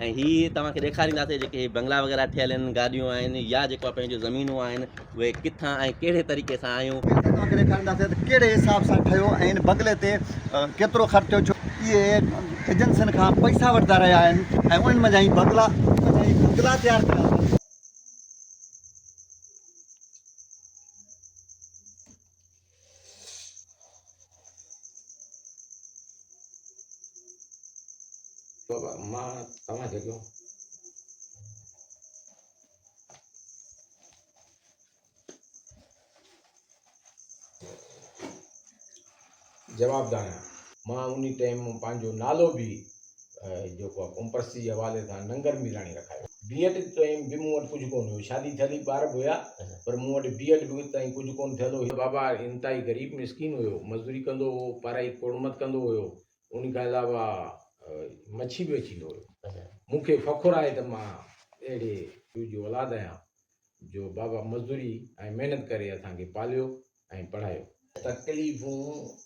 ऐं हीअ तव्हांखे ॾेखारींदासीं जेके बंगला वग़ैरह ठहियल आहिनि, गाॾियूं आहिनि या जेको आहे पंहिंजूं ज़मीनूं आहिनि, उहे किथां ऐं कहिड़े तरीक़े सां आयूं तव्हांखे ॾेखारींदासीं त कहिड़े हिसाब सां ठहियो ऐं इन बंगले ते केतिरो ख़र्चु थियो। छो इहे एजेंसियुनि खां पैसा वठंदा रहिया आहिनि ऐं उन्हनि मंझां ई बंगला तयारु कया। मां तव्हांखे कयो जवाबदार आहियां। मां उन टाइम पंहिंजो नालो बि जेको आहे कॉम्पर्स जे हवाले सां नंगर मीराणी रखायो। बीएड टाइम बि मूं वटि कुझु कोन हुयो, शादी थियली ॿार बि हुया, पर मूं वटि बीएड बि ताईं कुझु कोन थियलु हुयो। बाबा इंतिहाई ग़रीब मिसकिन हुयो, मज़दूरी कंदो हुओ, पढ़ाई कोड़मत कंदो हुयो, उन खां अलावा मच्छी बि अचींदो हुयो। मूंखे फ़ख़ुरु आहे त मां अहिड़े जी औलाद आहियां जो बाबा मज़दूरी ऐं महिनत करे असांखे पालियो ऐं पढ़ायो। तकलीफ़ूं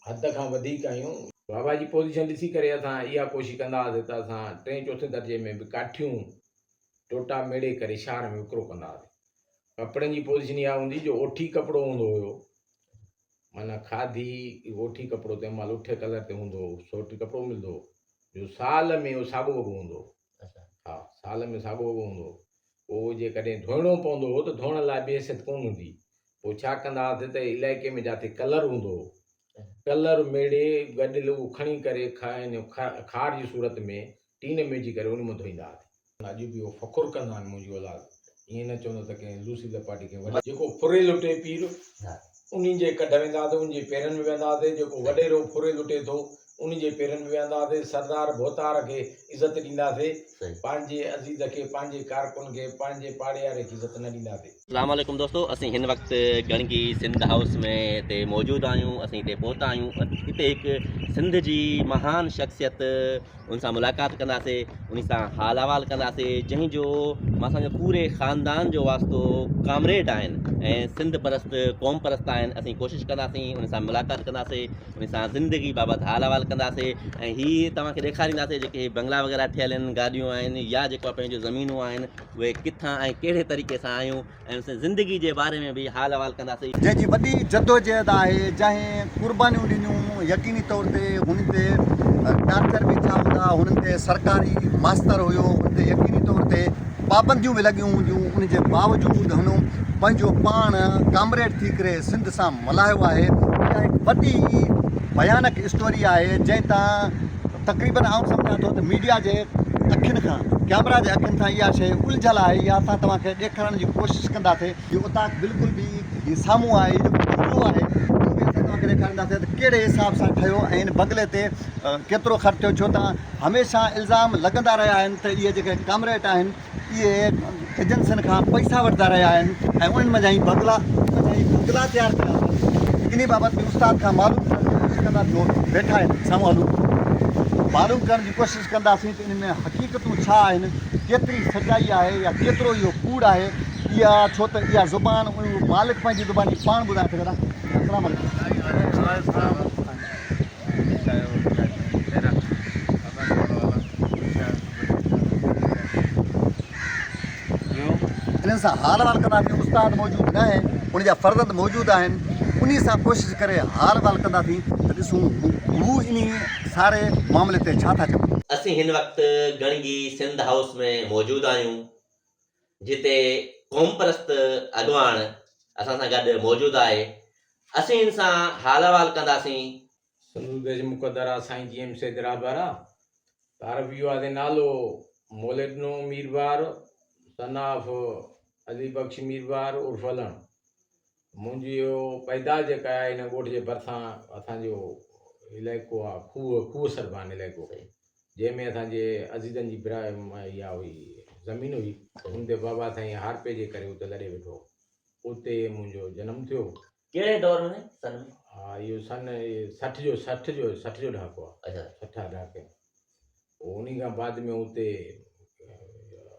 हद खां वधीक आहियूं। बाबा जी पोज़ीशन ॾिसी करे असां इहा कोशिशि कंदा हुआसीं त असां 3-4 दर्जे में बि काठियूं टोटा मेड़े करे शहर में विकिरो कंदा हुआसीं। कपिड़नि जी पोज़ीशन इहा हूंदी जो ओठी कपिड़ो हूंदो हुयो, माना खादी ओठी कपिड़ो तंहिं महिल उठे कलर ते हूंदो हुओ, सोटी कपिड़ो मिलंदो हुओ जो साल में उहो साॻो वॻो हूंदो। हा, साल में साॻो वॻो हूंदो। पोइ जे कॾहिं धोइणो पवंदो हो त धोइण लाइ बि हैसियत कोन हूंदी। पोइ छा कंदा हुआसीं त इलाइक़े में जिते कलर हूंदो हो, कलर मेड़े गॾियल उहो खणी करे खार जी सूरत में टीन में विझी करे उन में धोईंदा हुआसीं। अॼु बि उहो फ़ख़ुरु कंदा आहिनि मुंहिंजी औलाद। ईअं न चवंदो त कंहिं लूसी लपाटी कंहिं वॾे जेको फुरे लुटे पीर उन जे कढ वेंदा हुआसीं, उन जे पेरनि में वेंदा हुआसीं। जेको वॾेरो फुरे लुटे थो उन जे पेरनि में वेंदा हुआसीं। सरदार भोतार खे इज़त ॾींदासीं, पंहिंजे अज़ीज़ खे, पंहिंजे कारकुन खे, पंहिंजे पाड़ेवारे खे इज़त न ॾींदासीं। अस्सलाम वालेकुम दोस्तों, असीं हिन वक़्तु गणगी सिंध हाउस में हिते मौजूदु आहियूं। असीं हिते पहुता आहियूं। हिते हिकु सिंध जी महान शख़्सियत, उन सां मुलाक़ात कंदासीं, उन सां हाल अहवाल कंदासीं, जंहिंजो मां सम्झो पूरे ख़ानदान जो वास्तो कामरेड आहिनि ऐं सिंध परस्त क़ौम परस्त आहिनि। असीं कोशिशि कंदासीं उन सां मुलाक़ात कंदासीं, उन सां ज़िंदगी बाबति हाल अहवाल कंदासीं ऐं हीअ तव्हांखे ॾेखारींदासीं जेके बंगला वग़ैरह ठहियल आहिनि, गाॾियूं आहिनि या जेको आहे पंहिंजूं ज़मीनूं आहिनि, उहे किथां ऐं कहिड़े तरीक़े सां आयूं ऐं ज़िंदगी जे बारे में बि हाल अहवाल कंदासीं। जंहिंजी वॾी जद्दोजहद आहे, जंहिं कुर्बानियूं ॾिनियूं, यकीनी तौर ते हुन ते टार्चर बि छा हूंदा, हुननि ते सरकारी मास्तर हुयो, हुन ते यकीनी तौर ते पाबंदियूं बि लॻियूं हूंदियूं। उन जे बावजूदि हुन पंहिंजो पाण कामरेड थी करे सिंध सां मल्हायो आहे। इहा हिकु वॾी भयानक स्टोरी आहे जंहिं तां तक़रीबन आउं सम्झां थो त मीडिया जे अखियुनि खां, कैमरा जे अखियुनि खां इहा शइ उलझल आहे। इहा असां तव्हांखे ॾेखारण जी कोशिशि कंदासीं। इहो उतां बिल्कुलु बि हीउ साम्हूं आहे, जेको बंगलो आहे उहो बि असां तव्हांखे ॾेखारींदासीं त कहिड़े हिसाब सां ठहियो ऐं इन बंगले ते केतिरो ख़र्चु थियो। छो त हमेशह इल्ज़ाम लॻंदा रहिया आहिनि त इहे जेके कामरेड आहिनि इहे एजेंसियुनि खां पैसा वठंदा रहिया आहिनि ऐं उन्हनि मंझां ई बंगला तयारु कया। इन बाबति बि उस्ताद खां मालूम करण जी कोशिशि कंदासीं। वेठा आहिनि साम्हूं, हलूं मालूम करण जी कोशिशि कंदासीं त इन में हक़ीक़तूं छा आहिनि, केतिरी सचाई आहे या केतिरो इहो कूड़ आहे। इहा छो त इहा ज़ुबान मालिक पंहिंजी ज़ुबान जी पाण ॿुधाए सघंदा। अस्सलाम वालेकुम। इन्हनि सां हाल अहवाल कंदासीं। उस्ताद मौजूदु न आहे, उन जा फ़र्ज़ंद मौजूदु आहिनि, उन सां कोशिशि करे हाल अहवाल कंदासीं त ॾिसूं हू इन सारे मामले ते छा था चवनि। असीं हिन वक़्तु गणगी सिंध हाउस में मौजूदु आहियूं, जिते क़ौम परस्त अॻवान असां सां गॾु मौजूदु आहे। असीं हिन सां हाल अहवाल कंदासीं। संदूदेश मुक़दरा साईं जी एम सैद राबारा तारफ़ इहो आहे नालो मोलेडनो मीरबार सनाफ अली बख्श मीरबार उर्फ हलण। मुंहिंजी इहो पैदाश जेका आहे हिन ॻोठ जे भरिसां असांजो इलाइक़ो आहे, खूह सरबान इलाइक़ो, जंहिंमें असांजे अज़ीज़नि जी इहा हुई ज़मीन हुई। उन ते बाबा साईं हारपे जे करे उते लॾे वेठो, उते मुंहिंजो जनमु थियो। कहिड़े दौर में? सन में? हा, इहो सन 60 जो ॾहाको आहे। 60 ॾहाके। पोइ उन खां बाद में उते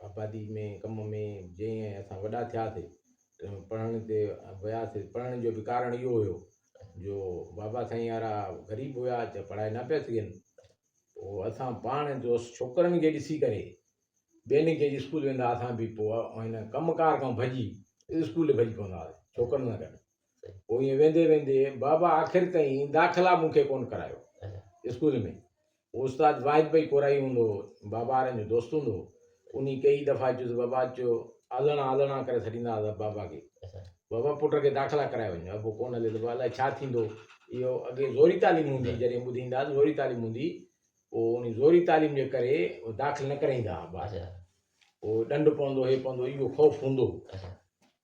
आबादी में कम में जीअं असां वॾा थियासीं पढ़ण ते वियासीं। पढ़ण जो बि कारण इहो हुयो जो बाबा साईं वारा ग़रीब हुया त पढ़ाए न पिया सघनि। पोइ असां पाण जो छोकिरनि खे ॾिसी करे ॿियनि खे स्कूल वेंदा असां बि पोइ हिन कमकार खां भॼी स्कूल भॼी पवंदा हुआसीं छोकिरनि सां गॾु। पोइ ईअं वेंदे वेंदे बाबा आख़िर ताईं दाख़िला मूंखे कोन करायो स्कूल में। उस्ताद वाहिद भाई कोराई हूंदो बाबा वारनि जो दोस्त हूंदो, उन कई दफ़ा चयोसि बाबा अचो आलणा करे छॾींदा हुआ बाबा खे, बाबा पुट खे दाख़िला कराए वञो। अब कोन हले त अलाए छा थींदो। इहो अॻे ज़ोरी तालीम हूंदी, जॾहिं ॿुधींदा ज़ोरी तालीम हूंदी, पोइ उन ज़ोरी तालीम जे करे दाख़िल न कराईंदा हुआ ॿार, पोइ ॾंड पवंदो हे पवंदो इहो ख़ौफ़ हूंदो।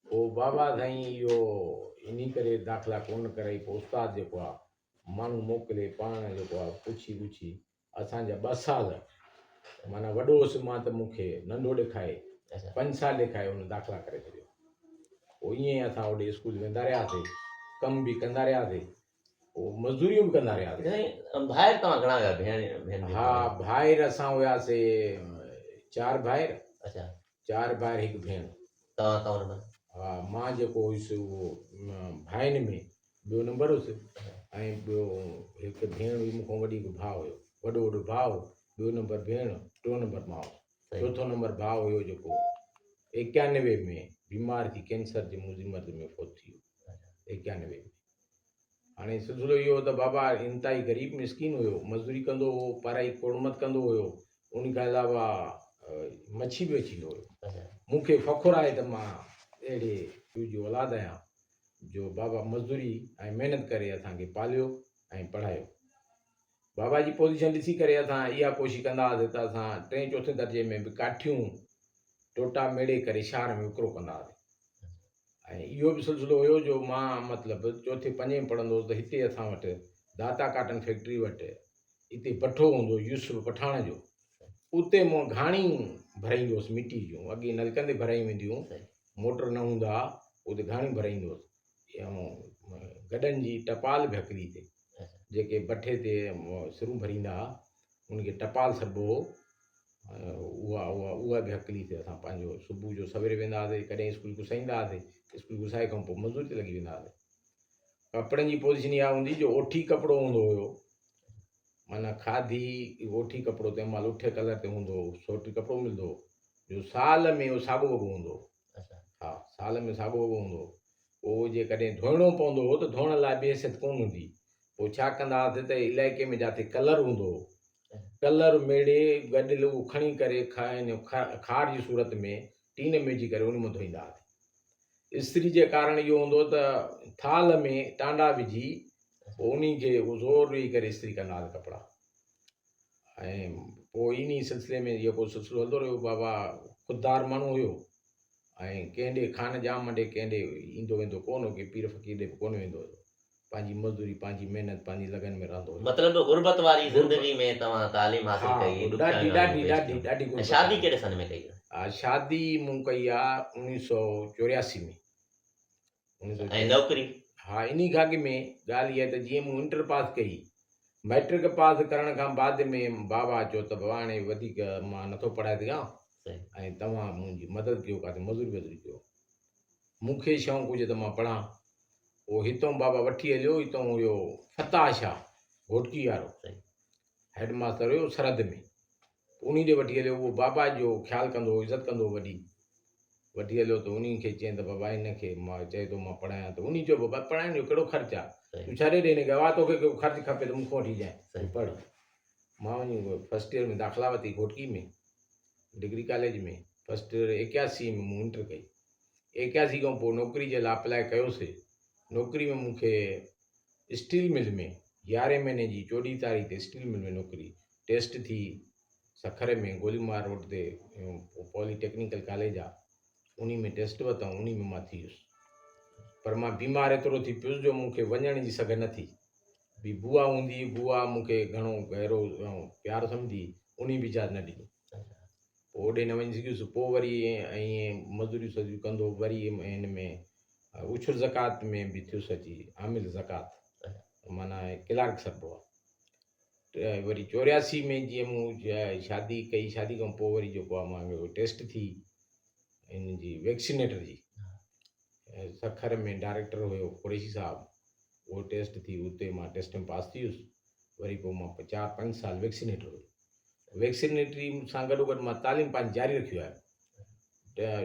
पोइ बाबा साईं इहो इन करे दाख़िला कोन कराई। पोइ उस्ताद जेको आहे माण्हू मोकिले पाण जेको आहे पुछी असांजा 2 साल माना वॾो हुउसि मां त मूंखे नंढो ॾेखाए 5 साल ॾेखाए हुन दाख़िला करे छॾियो। पोइ ईअं असां होॾे स्कूल वेंदा रहियासीं, कम बि कंदा रहियासीं, पोइ मज़दूरियूं बि कंदा रहियासीं। भाइर तव्हां घणा हुया भेण? हा भाइर असां हुयासीं 4 भाइर। अच्छा 4 भाइर 1 भेण। तव्हां नंबर? हा मां जेको हुयुसि उहो भाइनि में 2 नंबर हुयुसि, ऐं ॿियो 1 भेण हुई मूंखां वॾी, 1 भाउ हुयो, वॾो भाउ, 2 नंबर भेण, 3 नंबर मां, 4थो नंबर भाउ हुयो जेको 91 में बीमार थी कैंसर जे मुज़िमत में फोत थी वियो 91 में। हाणे सिलसिलो इहो त बाबा इंतिहाई ग़रीब मिसकिन हुयो, मज़दूरी कंदो हुओ, पढ़ाई कोड़मत कंदो हुयो, उन खां अलावा मच्छी बि अचींदो हुयो। मूंखे फ़ख़ुरु आहे त मां अहिड़े पीउ जी औलाद आहियां जो बाबा मज़दूरी ऐं महिनत करे असांखे पालियो ऐं पढ़ायो। बाबा जी पोज़ीशन ॾिसी करे असां इहा कोशिशि कंदा हुआसीं त असां 3 4थे दर्जे में बि काठियूं टोटा मेड़े करे शहर में विकिरो कंदा हुआसीं। ऐं इहो बि सिलसिलो हुयो जो मां मतिलबु 4थे 5 में पढ़ंदो हुउसि त हिते असां वटि दाता काटन फैक्ट्री वटि हिते भठो हूंदो यूसुफ पठाण जो, उते मां घाणी भराईंदो हुउसि मिटी जूं। अॻे नलकनि ते भराई वेंदियूं, मोटर न हूंदा, उते घाणी भराईंदो हुउसि। ऐं गॾनि जी टपाल बि हिकिड़ी ते जेके भठे ते सिरूं भरींदा उनखे टपाल सॾिबो हो, उहा बि हकली ते असां पंहिंजो सुबुह जो सवेरे वेंदा हुआसीं, कॾहिं स्कूल घुसाईंदा हुआसीं, स्कूल घुसाए खां पोइ मज़दूरी ते लॻी वेंदा हुआसीं। कपिड़नि जी पोज़ीशन इहा हूंदी जो ओठी कपिड़ो हूंदो हुयो, माना खादी ओठी कपिड़ो तंहिं महिल उठे कलर ते हूंदो हो, सोटी कपिड़ो मिलंदो हो जो साल में उहो साॻो वॻो हूंदो। हा साल में साॻो वॻो हूंदो। पोइ जे कॾहिं धोइणो पवंदो हो त धोइण लाइ बि हैसियत कोन हूंदी, पोइ छा कंदा हुआसीं त इलाइक़े में जिते कलर हूंदो हो, कलर मेड़े गॾियल उहो खणी करे खार जी सूरत में टीन में विझी करे उन में धोईंदा हुआसीं। इस्त्री जे कारण इहो हूंदो त थाल में टांडा विझी पोइ उन खे ज़ोर ॾेई करे इस्त्री कंदा हुआसीं कपिड़ा। ऐं पोइ इन सिलसिले में जेको सिलसिलो हलंदो रहियो। बाबा ख़ुददार माण्हू हुयो ऐं कंहिं ॾे खान जाम ॾे कंहिं ॾे ईंदो वेंदो कोन हो, की पीर फ़कीर ॾे कोन वेंदो हुयो, पंहिंजी मज़दूरी पंहिंजी महिनत पंहिंजी लगन में रहंदो हुयो। मतिलबु गुरबत वारी ज़िंदगी में तव्हां तालीम हासिल कई? ॾाढी। शादी कहिड़े सन में कई? शादी मूं कई आहे 1984 में। ऐं नौकिरी? हा इन खाॻ में ॻाल्हि इहा त जीअं मूं इंटर पास कई, मैट्रिक पास करण खां बाद में बाबा चयो त बाबा हाणे वधीक मां नथो पढ़ाए सघां ऐं तव्हां मुंहिंजी मदद कयो, काथे मज़दूरी कयो। मूंखे शौक़ु हुजे त मां पढ़ां। पोइ हितां बाबा वठी हलियो, हितां हुयो फताह शाह घोटकी वारो हेडमास्टर हुयो सरहद में, उन ॾे वठी हलियो। उहो बाबा जो ख़्यालु कंदो, इज़त कंदो, वठी हलियो त उन खे चयईं त बाबा हिनखे मां चए थो मां पढ़ायां, त उन चयो बाबा पढ़ाइण जो कहिड़ो ख़र्चु आहे, तूं छॾे ॾे हिनखे, वाह तोखे ख़र्चु खपे त मूंखां वठी जाए पढ़। मां वञी फस्ट ईयर में दाख़िला वरिती घोटकी में डिग्री कॉलेज में। फस्ट ईयर 81 में मूं इंटर कई। 81 खां पोइ नौकिरी जे लाइ अप्लाई कयोसीं। नौकिरी में मूंखे स्टील मिल में 11 महीने जी 14 तारीख़ ते स्टील मिल में नौकिरी, टेस्ट थी सखर में गोलीमार रोड ते पॉलीटेक्निकल कॉलेज आहे, उन में टेस्ट वरितऊं, उन में मां थी वियुसि। पर मां बीमार एतिरो थी पियुसि जो मूंखे वञण जी सघ न थी। बि बुआ हूंदी, बुआ मूंखे घणो गहरो प्यारु सम्झी, उन बि इजाज़त न ॾिनी। पोइ होॾे न वञी सघियुसि। पोइ वरी ईअं मज़दूरी सॼियूं कंदो, वरी हिन में उछुर ज़कात में बि थियुसि अची आमिल ज़कात, माना क्लार्क सॾिबो आहे। वरी 84 में जीअं मूं शादी कई, शादी खां पोइ वरी जेको आहे मां टेस्ट थी इन जी वैक्सीनेटर जी, सखर में डायरेक्टर हुयो कुरैशी साहब, उहो टेस्ट थी, उते मां टेस्ट में पास थी वियुसि। वरी पोइ मां 4 5 साल वैक्सीनेटर हुयो। वैक्सीनेटरी सां गॾोगॾु मां तालीम पंहिंजी जारी रखियो आहे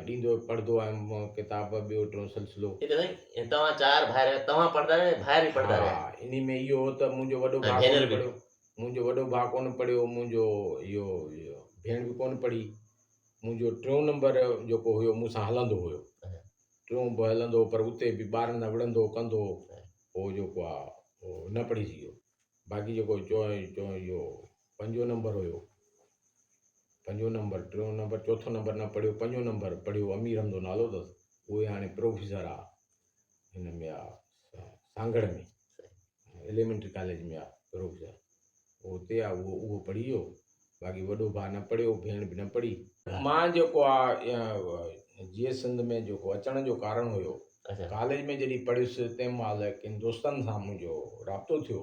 ॾींदो पढ़ंदो आहियां किताब ॿियो टियों सिलसिलो हिते साईं तव्हां 4 भाइर तव्हां पढ़ंदा रहिया भाइर बि पढ़ंदा रहिया हा इन में इहो हो त मुंहिंजो वॾो भाउ भेनर कोन बि? पढ़ियो मुंहिंजो वॾो भाउ कोन पढ़ियो मुंहिंजो इहो भेण बि कोन पढ़ी मुंहिंजो टियों नंबर जेको हुयो मूंसां हलंदो हुयो टियों बि हलंदो पर उते बि ॿारनि सां विढ़ंदो कंदो पोइ जेको आहे उहो न पढ़ी सघियो बाक़ी जेको चो इहो 5 नंबर हुयो 5 नंबर 3 नंबर 4 नंबर न पढ़ियो 5 नंबर पढ़ियो अमीर हमदो नालो अथसि उहे हाणे प्रोफेसर आहे हिन में आहे सांगड़ में एलिमेंट्री कॉलेज में आहे प्रोफेसर उते आहे उहो पढ़ी वियो बाक़ी वॾो भाउ न पढ़ियो भेण बि न पढ़ी मां जेको आहे जीअं सिंध में जेको अचण जो कारण हुयो अच्छा कॉलेज में जॾहिं पढ़ियुसि तंहिं महिल किन दोस्तनि सां मुंहिंजो राब्तो थियो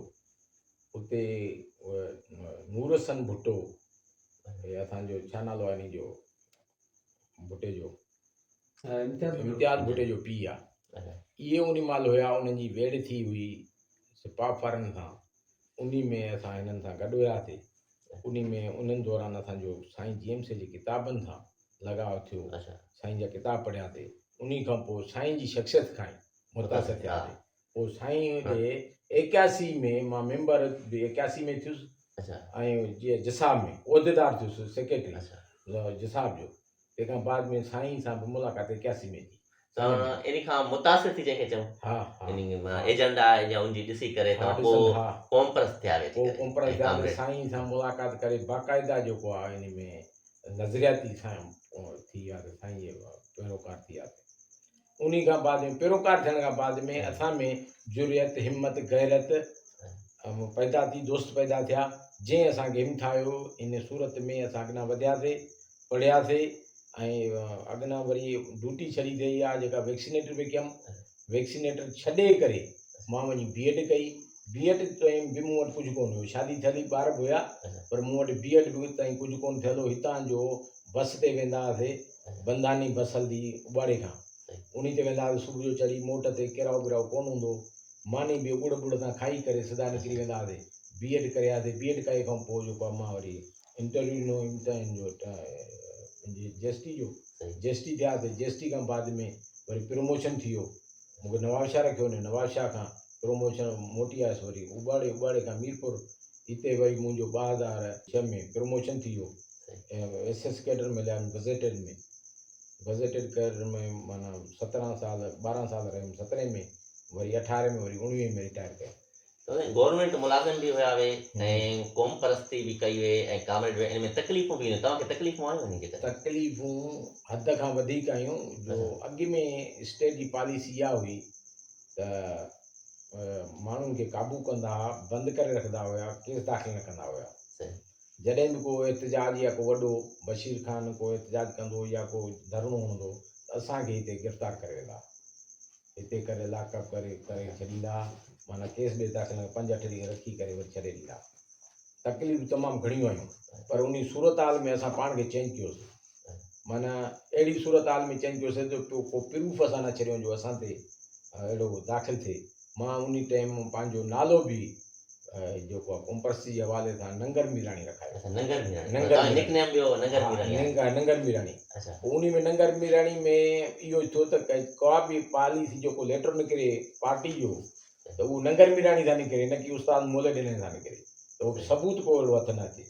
उते नूरसन भुट्टो हे असांजो छा नालो आहे हिन जो भुट्टे जो इम्तियाज़ भुट्टे जो पीउ आहे अच्छा इहे उन महिल हुया उन्हनि जी वेड़ थी हुई सिपाह वारनि सां उन में असां हिननि सां गॾु हुयासीं उन में उन्हनि दौरान असांजो साईं जीएमसी जी किताबनि सां लॻाव थियो अच्छा साईं जा किताब पढ़ियासीं उन खां पोइ साईं जी शख़्सियत खां ई मुतासिर थियासीं पोइ साईं खे 81 में मां मेंबर बि 81 में थियुसि अच्छा ऐं जीअं जिसाब में उहिदेदार थियुसि सेक्रेटरी अच्छा जिसाब जो तंहिंखां बाद में साईं सां बि मुलाक़ात 81 में थी तव्हां इन खां मुतासिर थी जंहिंखे चऊं हा हा इन मां एजेंडा या उनजी ॾिसी करे हा तव्हां पोइ हा क़ौम परस्त थिया वेठी पोइ करे कुंपड़ ऐं जा कामरेड साईं सां मुलाक़ात करे बाक़ाइदा जेको आहे इन में नज़रियाती साईं थी वियासीं साईं जे पैरोकार थी वियासीं उन खां बाद में पैरोकार थियण खां बाद में असां में जुरियत हिमत गैरत पैदा थी दोस्त पैदा थिया जंहिं असांखे हिमथायो इन सूरत में असां अॻियां वधियासीं पढ़ियासीं ऐं अॻियां वरी ड्यूटी छॾी रही आहे जेका वैक्सीनेटर में कयमि वैक्सीनेटर छॾे करे मां वञी बीएड कई बीएड ताईं बि मूं वटि कुझु कोन हुयो शादी थियली ॿार बि हुया पर मूं वटि बीएड बि ताईं कुझु कोन थियल हो हितां जो बस ते वेंदा हुआसीं बंधानी बस हलंदी उबाड़े खां उन ते वेंदा हुआसीं सुबुह जो चढ़ी मोट ते किराओ विराओ कोन हूंदो मानी बि उॿड़ बुड़ सां खाई करे सिधा निकिरी वेंदा हुआसीं बीएड करियासीं बीएड करे खां पोइ जेको आहे मां वरी इंटरव्यू ॾिनो इम्तिहान जो जेएसटी थियासीं जेएसटी खां बाद में वरी प्रमोशन थी वियो मूंखे नवाबशाह रखियो न नवाबशाह खां प्रमोशन मोटी आयुसि वरी उबाड़े खां मीरपुर हिते वरी मुंहिंजो 2006 में प्रमोशन थी वियो एसएस कैडर में लिया गज़ेटेड कैडर में माना 17 साल 12 साल रहियुमि 17 में वरी 18 में वरी 19 में रिटायर कयो गवर्नमेंट मुलाज़िम बि हुया वे ऐं क़ौम परस्ती बि कई वे ऐं कामरेड वे इन में तकलीफ़ूं बि तव्हांखे तकलीफ़ूं आयूं इन जे तकलीफ़ूं हद खां वधीक आयूं जो अॻु में स्टेट जी पॉलिसी इहा हुई त माण्हुनि खे काबू कंदा हुआ बंदि करे रखंदा हुया केस दाख़िल न कंदा हुया जॾहिं बि को एहतजाज या को वॾो बशीर ख़ान को एहतजाज कंदो या को धरणो हूंदो त असांखे हिते गिरफ़्तार करे वेंदा हिते करे लॉकअप करे छॾींदा माना केस बि दाख़िल 5-8 ॾींहं रखी करे वरी छॾे ॾींदा तकलीफ़ तमामु घणियूं आहियूं पर उन सूरत हाल में असां पाण खे चेंज कयोसीं माना अहिड़ी सूरत हाल में चेंज कयोसीं त को प्रूफ असां न छॾियो जो असां ते अहिड़ो दाख़िल थिए मां उन टाइम पंहिंजो नालो बि जेको आहे कुंपरसी जे हवाले सां नंगर मीराणी रखायो नंगर मीराणी उन में नंगर मीराणी में इहो थियो त का बि पॉलिसी जेको लेटर निकिरे पार्टी जो त उहो नंगर मीराणी सां निकिरे न की उस्ताद मोले ॾिने सां निकिरे त उहो सबूत को अहिड़ो हथ न अचे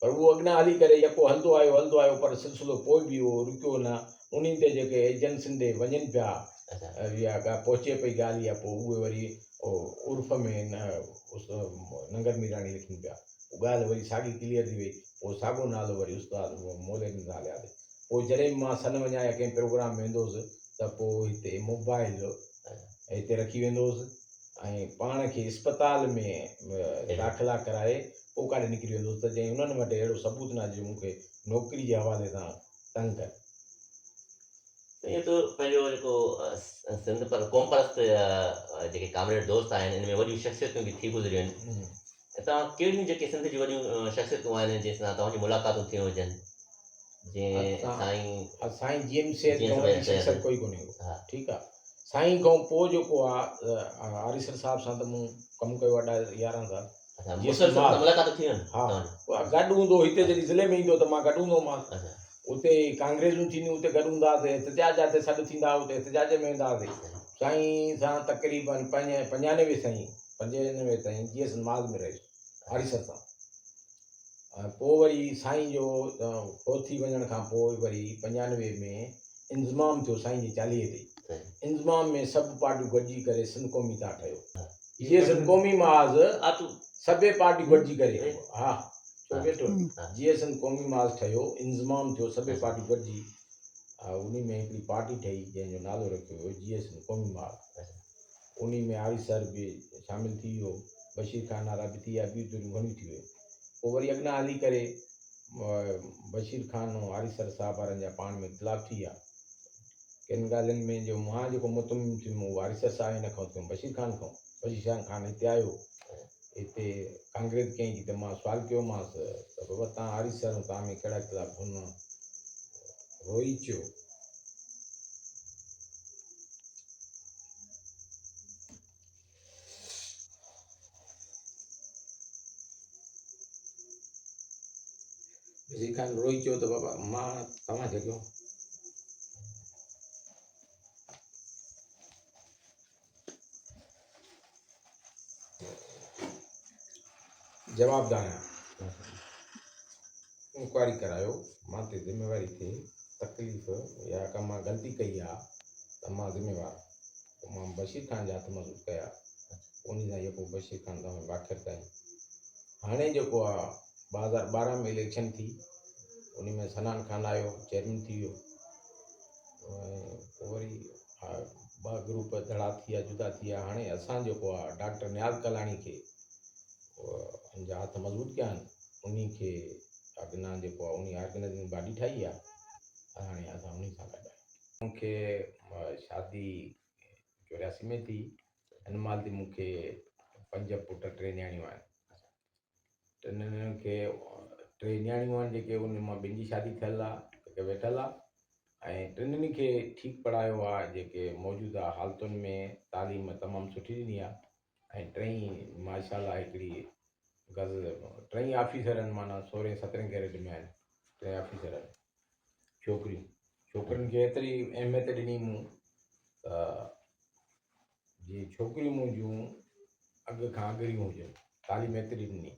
पर उहो अॻियां हली करे जेको हलंदो आयो पर सिलसिलो पोइ बि उहो रुकियो न उन ते जेके एजेंसियुनि ॾे वञनि पिया या का पहुचे पई ॻाल्हि या पोइ उहे वरी उर्फ़ में नंगर मीराणी लिखनि पिया ॻाल्हि वरी साॻी क्लियर थी वई पोइ साॻियो नालो वरी उस्ताद मोले ॾींदा हलियासीं पोइ जॾहिं मां सन वञा या कंहिं प्रोग्राम वेंदो हुउसि त पोइ हिते मोबाइल हिते रखी वेंदो हुउसि ऐं पाण खे अस्पताल में दाख़िला कराए पोइ काॾे निकिरी वेंदो हुउसि त जंहिं हुननि वटि अहिड़ो सबूत न जो मूंखे नौकिरी जे हवाले सां तंग करे ईअं त पंहिंजो जेको सिंध पर क़ौम परस्त जेके कामरेड दोस्त आहिनि इन में वॾियूं शख़्सियतूं बि थी गुज़रियूं आहिनि ऐं तव्हां कहिड़ियूं जेके सिंध जी वॾियूं शख़्सियतूं आहिनि जंहिंसां तव्हांजी मुलाक़ातूं थियूं हुजनि जीअं साईं जीएमसी शख़्सियत कोई कोन्हे ठीकु आहे साईं खां पोइ जेको आहे आरिसर साहिब सां त मूं कमु कयो आहे 11 साल अच्छा जी, मुसलसल समाज। सां मुलाक़ात थी आहिनि हा तव्हांजी? गॾु हूंदो हिते जॾहिं ज़िले में ईंदो त मां गॾु हूंदोमांसि। अच्छा उते कांग्रेसूं थींदियूं उते गॾु हूंदा हुआसीं, एहतिजाज ते सॾु थींदा हुआ, उते एहतिजाज में वेंदा हुआसीं। साईं सां तक़रीबन 95 ताईं जीअं समाज में रहियुसि हरीसर सां। पोइ वरी साईं जो फोथी वञण खां पोइ वरी 95 में इंज़माम थियो साईं जे 40 ते। इंज़माम में सभु पार्टियूं गॾिजी करे सिंध क़ौमी था ठहियो। जीअं सिंध क़ौमी महाज़ सभे पार्टियूं गॾिजी करे हा छो वेठो जीअं सिंध क़ौमी महाज़ ठहियो, इंज़माम थियो सभे पार्टियूं गॾिजी उन में हिकिड़ी पार्टी ठही जंहिंजो नालो रखियो वियो जीअं सिंध क़ौमी महाज़। उन में आरिसर बि शामिलु थी वियो, बशीर खान वारा बि थी विया, ॿियूं तुरियूं घणियूं थी वियूं। पोइ वरी अॻियां हली करे बशीर खान ऐं आरिसर साहब वारनि जा पाण में इख़्तिलाफ़ थी विया किन ॻाल्हियुनि में। जो मां जेको मुतमिम थियुमि उहो आरिसर साहब हिन खां थियुमि बशीर खान हिते आयो, हिते कांग्रेस कयईं त मां सुवाल कयोमांसि त बाबा तव्हां आरिसर ऐं तव्हां में कहिड़ा इख़्तिलाफ़? हुन रोई चयो बशीर खान रोई चयो त बाबा मां तव्हां छा कयो? जवाबदार आहियां, इंक्वायरी करायो, मां ते ज़िम्मेवारी थिए तकलीफ़ या का मां ग़लती कई आहे त मां ज़िम्मेवार। पोइ मां बशीर खान जा हथ महसूस कया, उन सां जेको बशीर खान सां वाक़िर ताईं हाणे जेको आहे 2012 में इलेक्शन थी, उन में सनान खान आयो, चेयरमैन थी वियो। पोइ वरी 2 ग्रुप धड़ा थी विया, जुदा थी विया। हाणे असां जेको आहे डॉक्टर नियाज़ कलाणी खे उन जा हथ मज़बूत कया आहिनि, उन खे अॻियां जेको आहे उन ऑर्गेनाइजिंग बॉडी ठाही आहे, हाणे असां उन सां गॾु आहियूं। मूंखे शादी 84 में थी, हिन महिल ते मूंखे 5 पुट 3 नियाणियूं आहिनि। टिनिनि खे 3 नियाणियूं आहिनि जेके उन मां 2 जी शादी थियल आहे, हिकु वेठल आहे, ऐं टिनिनि खे ठीकु पढ़ायो आहे, जेके मौजूदा हालतुनि में तालीम तमामु सुठी ॾिनी आहे। ऐं 3 माशाल्लाह हिकिड़ी गज़ 3 ऑफिसर आहिनि, माना 16-17 कैरेट में आहिनि 3 ऑफिसर आहिनि। छोकिरियुनि खे एतिरी अहमियत ॾिनी मूं त जीअं छोकिरियूं मुंहिंजियूं अॻु खां अॻिरियूं हुजनि, तालीम एतिरी ॾिनी।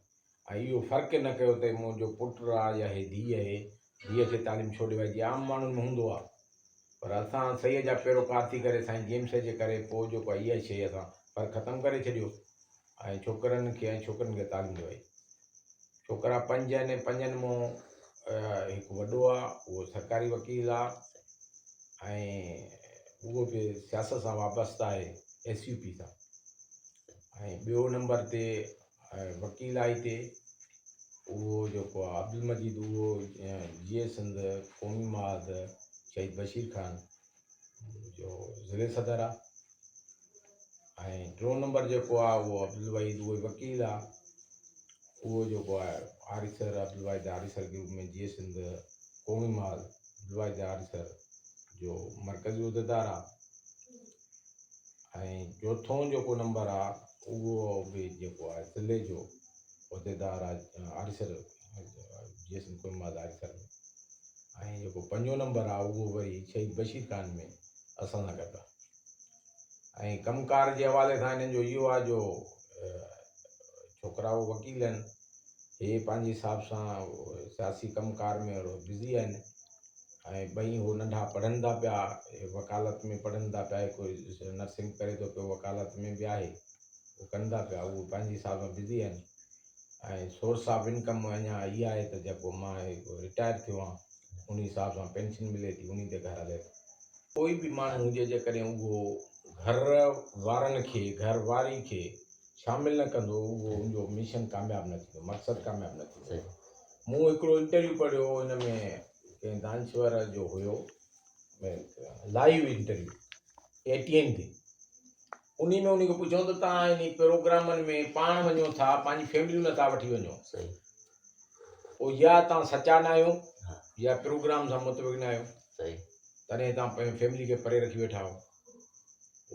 ऐं इहो फ़र्क़ु न कयो त मुंहिंजो पुटु आहे या हे धीअ खे तालीम छो ॾिवाई, जीअं आम माण्हुनि में हूंदो आहे। पर असां सही जा पैरोकार थी करे साईं जेम्स जे करे पोइ जेको आहे इहा शइ असां पर ख़तमु करे छॾियो ऐं छोकिरनि खे ऐं छोकिरियुनि खे तालीम ॾिवाई। छोकिरा 5 आहिनि, 5 मां हिकु वॾो आहे, उहो सरकारी वकील आहे ऐं उहो बि सियासत सां वाबस्तु आहे, SUP सां। ऐं ॿियो नंबर ते वकील आहे हिते, उहो जेको आहे अब्दुल मजीद, उहो जीअं सिंध क़ौमी महाज़ शहीद बशीर खान जो ज़िले सदर आहे। ऐं 3 नंबर जेको आहे उहो अब्दुल वहीद, उहो वकील आहे, उहो जेको आहे आरिसर अब्दुल वाहिद आरिसर ग्रुप में जीअं सिंध क़ौमी महाज़ अब्दुल वाहिद आरिसर जो मरकज़ी उहिदेदार आहे। ऐं 4 जेको नंबर आहे उहो बि जेको आहे ज़िले जो उहिदेदार आहे आरिसर जीअं सिंध क़ौमी महाज़ आरिसर में। ऐं जेको 5 नंबर आहे उहो वरी शहीद बशीर खान में असां सां गॾु आहे। ऐं कमकार जे हवाले सां हिननि जो इहो आहे जो छोकिरा उहो वकील आहिनि, हे पंहिंजे हिसाब सां सियासी कमकार में बिज़ी आहिनि ऐं 2 हो नंढा पढ़नि था पिया, वकालत में पढ़नि था पिया, कोई नर्सिंग करे थो पियो, वकालत में बि आहे, उहो कनि था पिया, उहो पंहिंजे हिसाब सां बिज़ी आहिनि। ऐं सोर्स ऑफ इनकम अञा इहा आहे त जेको मां रिटायर थियो आहियां, उन हिसाब सां पेंशन मिले थी, उन ते घर हले। कोई बि माण्हू हुजे जेकॾहिं उहो घर वारनि खे, घर वारी खे शामिलु न कंदो, उहो उनजो मिशन कामयाबु न थींदो, मक़सदु कामयाबु न थींदो। मूं हिकिड़ो इंटरव्यू पढ़ियो, हिन में कंहिं दानश्वर जो हुयो, लाइव इंटरव्यू ATN ते। उन में उनखे पुछूं त तव्हां इन प्रोग्रामनि में पाण वञो था, पंहिंजी फैमिलियूं नथा वठी वञो, पोइ या तव्हां सचा न आहियो या प्रोग्राम सां मुतबिक़ न आहियो, तॾहिं तव्हां पंहिंजी फैमिली खे परे रखी वेठा आहियो।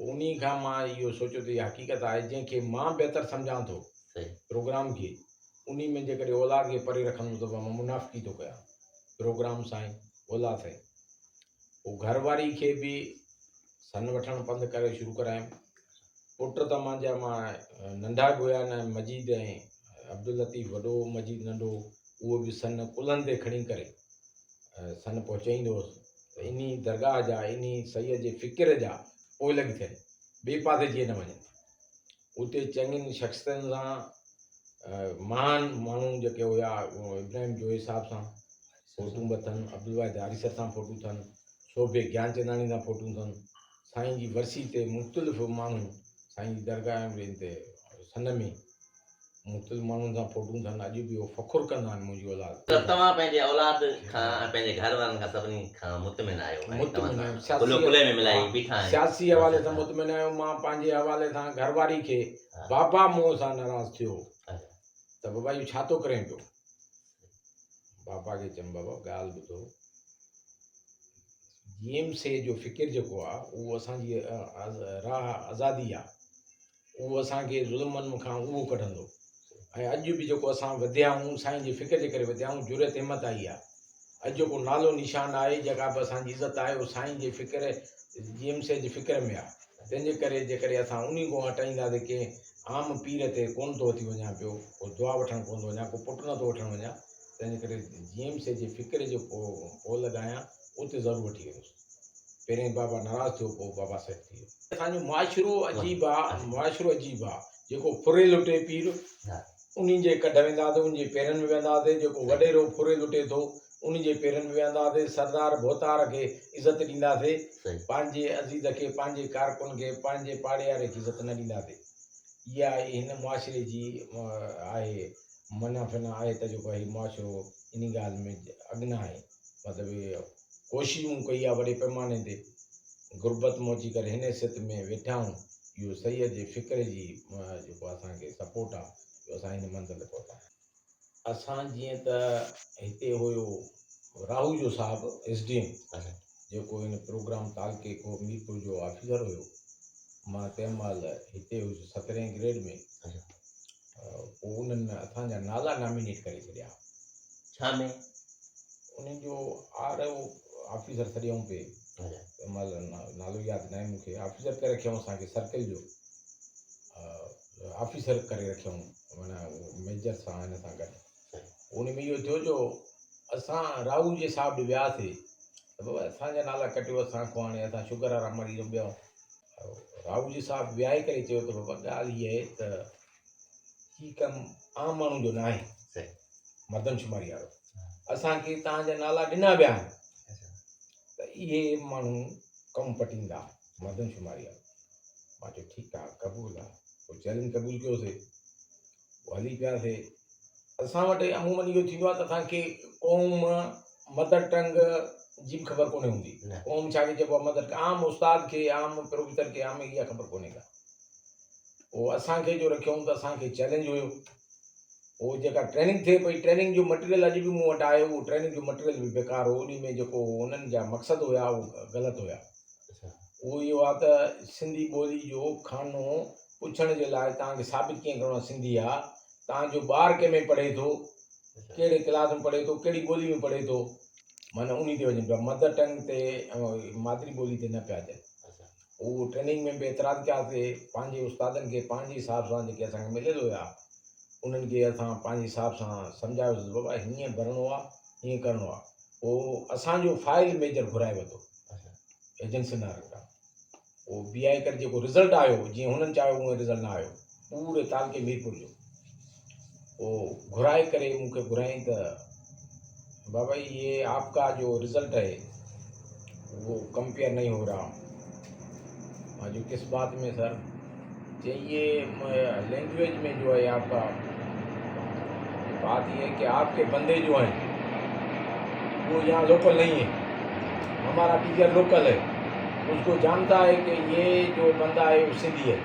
उन खां मां इहो सोचियो त इहा हक़ीक़त आहे, जंहिंखे मां बहितर सम्झां थो सही प्रोग्राम खे उन्ही में जेकॾहिं औलाद खे परे रखंदुमि त मां मुनाफ़िकी थो कयां प्रोग्राम सां ई औलाद सां ई। पोइ घरवारी खे बि सन वठणु पंधु करे शुरू करायमि। पुट त मुंहिंजा मां नंढा बि हुया न, मजीद ऐं अब्दुल लतीफ़ वॾो, मजीद नंढो, उहो बि सन कुल्हनि ते खणी करे सन पहुचाईंदो हुउसि। त इन दरगाह जा, इन सईअ जे फ़िकिर जा पोइ लॻी थियनि, ॿिए पासे जीअं न वञनि। उते चङनि शख़्सनि सां महान माण्हू जेके हुया, इब्राहिम जोए साहिब सां फ़ोटूं बि अथनि, अब्दुल वाहिद आरिसर सां फ़ोटूं अथनि, शोभे ज्ञानचंदाणी सां फ़ोटूं अथनि। साईं जी वरसी ते मुख़्तलिफ़ माण्हू साईं जी दरगाह ते सन में मुख़्तलिफ़ माण्हुनि सां फ़ोटूं अथनि। अॼु बि उहो फ़ख़ुरु कंदा आहिनि मुंहिंजी औलाद। त तव्हां पंहिंजे औलाद खां पंहिंजे घर वारनि खां सभिनी खां मुतमिन आहियो ऐं मुतमिन तव्हां आहियूं, सां कुल्हे में मिलाई बीठा आहियो। सियासी हवाले सां मुतमिन आहियूं। मां पंहिंजे हवाले सां घरवारी खे बाबा मूं सां नाराज़ थियो त बाबा इहो छा थो करें पियो। बाबा खे चयमि बाबा ॻाल्हि ॿुधो, जीएम से जो फ़िकिर जेको आहे उहो असांजी राह आज़ादी आहे, उहो असांखे ज़ुल्मनि खां उहो कढंदो। ऐं अॼु बि जेको असां वधिया आहियूं साईं जे फ़िकिर जे करे वधिया आहियूं, जुरत हिमत आई आहे। अॼु जेको नालो निशान आहे, जेका बि असांजी इज़त आहे, उहो साईं जे फ़िकिर जीएम से जे फ़िकिर में आहे। तंहिंजे करे जेकॾहिं असां उन खां हटाईंदासीं, कंहिं आम पीर ते कोन थो अची वञा पियो, को दुआ वठणु कोन थो वञा, को पुटु नथो वठणु वञा, तंहिंजे करे जीएम से जे फ़िकिर जो पोइ लॻायां, उते ज़रूरु वठी वेंदुसि। पहिरें बाबा नाराज़ थियो, पोइ बाबा सेट थी वियो। असांजो मुआशिरो अजीब आहे, मुआशिरो अजीब आहे। जेको फुरे लुटे पीर, उन्ही जे कढ वेंदासीं, उन जे पेरनि में वेंदासीं। जेको वॾेरो फुरे लुटे थो, उन जे पेरनि में वेंदासीं। सरदार भोतार खे इज़त ॾींदासीं, पंहिंजे अज़ीज़ खे, पंहिंजे कारकुन खे, पंहिंजे पाड़े वारे खे इज़त न ॾींदासीं। इहा हिन मुआशिरे जी आहे मना फिना आहे त जेको आहे मुआशिरो इन ॻाल्हि में अॻिना आहे। मतिलबु कोशिशूं कई आहे वॾे पैमाने ते, गुरबत में अची करे हिन सित में वेठा आहियूं। इहो सही जे फ़िक्र जी जेको असांखे सपोर्ट आहे, जो असां हिन मंज़िल ते पहुता आहियूं। असां जीअं त हिते हुयो राहू जो साहिबु SDM, जेको हिन प्रोग्राम तालके को मीरपुर जो ऑफिसर हुयो। मां तंहिं महिल हिते हुयुसि 17 ग्रेड में। पोइ उन्हनि असांजा नाला नॉमिनेट करे छॾिया। छा में? उन्हनि जो RO ऑफिसर सॼऊं पे, तंहिं महिल नालो यादि न आहे मूंखे। ऑफिसर करे रखियऊं असांखे, सर्किल जो ऑफिसर करे रखियऊं, माना मेजर सां हिन सां गॾु। उन में इहो थियो जो असां राहू जे साहिब वियासीं त बाबा असांजा नाला कटियो, असांखां हाणे असां शुगर वारा मरीज़ ॿिया। राहू जी साहिब विहाए करे चयो त बाबा ॻाल्हि इहा आहे त हीउ कमु आम माण्हू जो न आहे, मर्दमशुमारी वारो। असांखे तव्हांजा नाला ॾिना विया आहिनि त इहे माण्हू कमु पटींदा, मर्दमशुमारी वारो। मां चयो ठीकु आहे, क़बूल आहे। पोइ चैलेंज क़बूल कयोसीं, पोइ हली पियासीं। असां वटि अमूमन इहो थींदो आहे त असांखे क़ौम, मदर टंग जी बि ख़बर कोन्हे हूंदी। क़ौम छा खे चइबो आहे, मदर टंग। आम उस्ताद खे, आम प्रोफेसर खे, आम इहा ख़बर कोन्हे का। पोइ असांखे जो रखियऊं त असांखे चैलेंज हुयो। पोइ जेका ट्रेनिंग थिए पई, ट्रेनिंग जो मटीरियल अॼु बि मूं वटि आहे। उहो ट्रेनिंग जो मटीरियल बि बेकार हो। उन में जेको उन्हनि जा मक़सद हुया, उहो ग़लति हुया। उहो इहो आहे त सिंधी ॿोली जो खानो पुछण जे लाइ तव्हांखे साबित कीअं करिणो आहे सिंधी आहे। तव्हांजो ॿारु कंहिंमें पढ़े थो, कहिड़े क्लास में पढ़े थो, कहिड़ी ॿोली में पढ़े थो, माना उन ते वञनि पिया। मदर टंग ते, मातृ ॿोली ते न पिया अचनि। उहो ट्रेनिंग में बि एतिराज़ु कयासीं। पंहिंजे उस्तादनि खे पंहिंजे हिसाब सां जेके असांखे मिलियल हुया, उन्हनि खे असां पंहिंजे हिसाब सां सम्झायोसीं बाबा हीअं भरिणो आहे, हीअं करिणो आहे। पोइ असांजो फाइल मेजर घुराए वरितो एजेंसी नारंग खां। पोइ बीहाए करे जेको रिज़ल्ट आयो, जीअं हुननि चाहियो उहो रिज़ल्ट न आयो, पूरे तालके मीरपुर जो। पोइ घुराए करे मूंखे घुराई त बाबा ये आपका जो रिज़ल्ट है वो कंपेयर नहीं हो रहा। हाँ जो किस बात में सर? ये लैंग्वेज में जो है आपका, बात ये है कि आपके बंदे जो हैं वो यहाँ लोकल नहीं है। हमारा टीचर लोकल है, उसको जानता है कि ये जो बंदा है वो सिंधी है।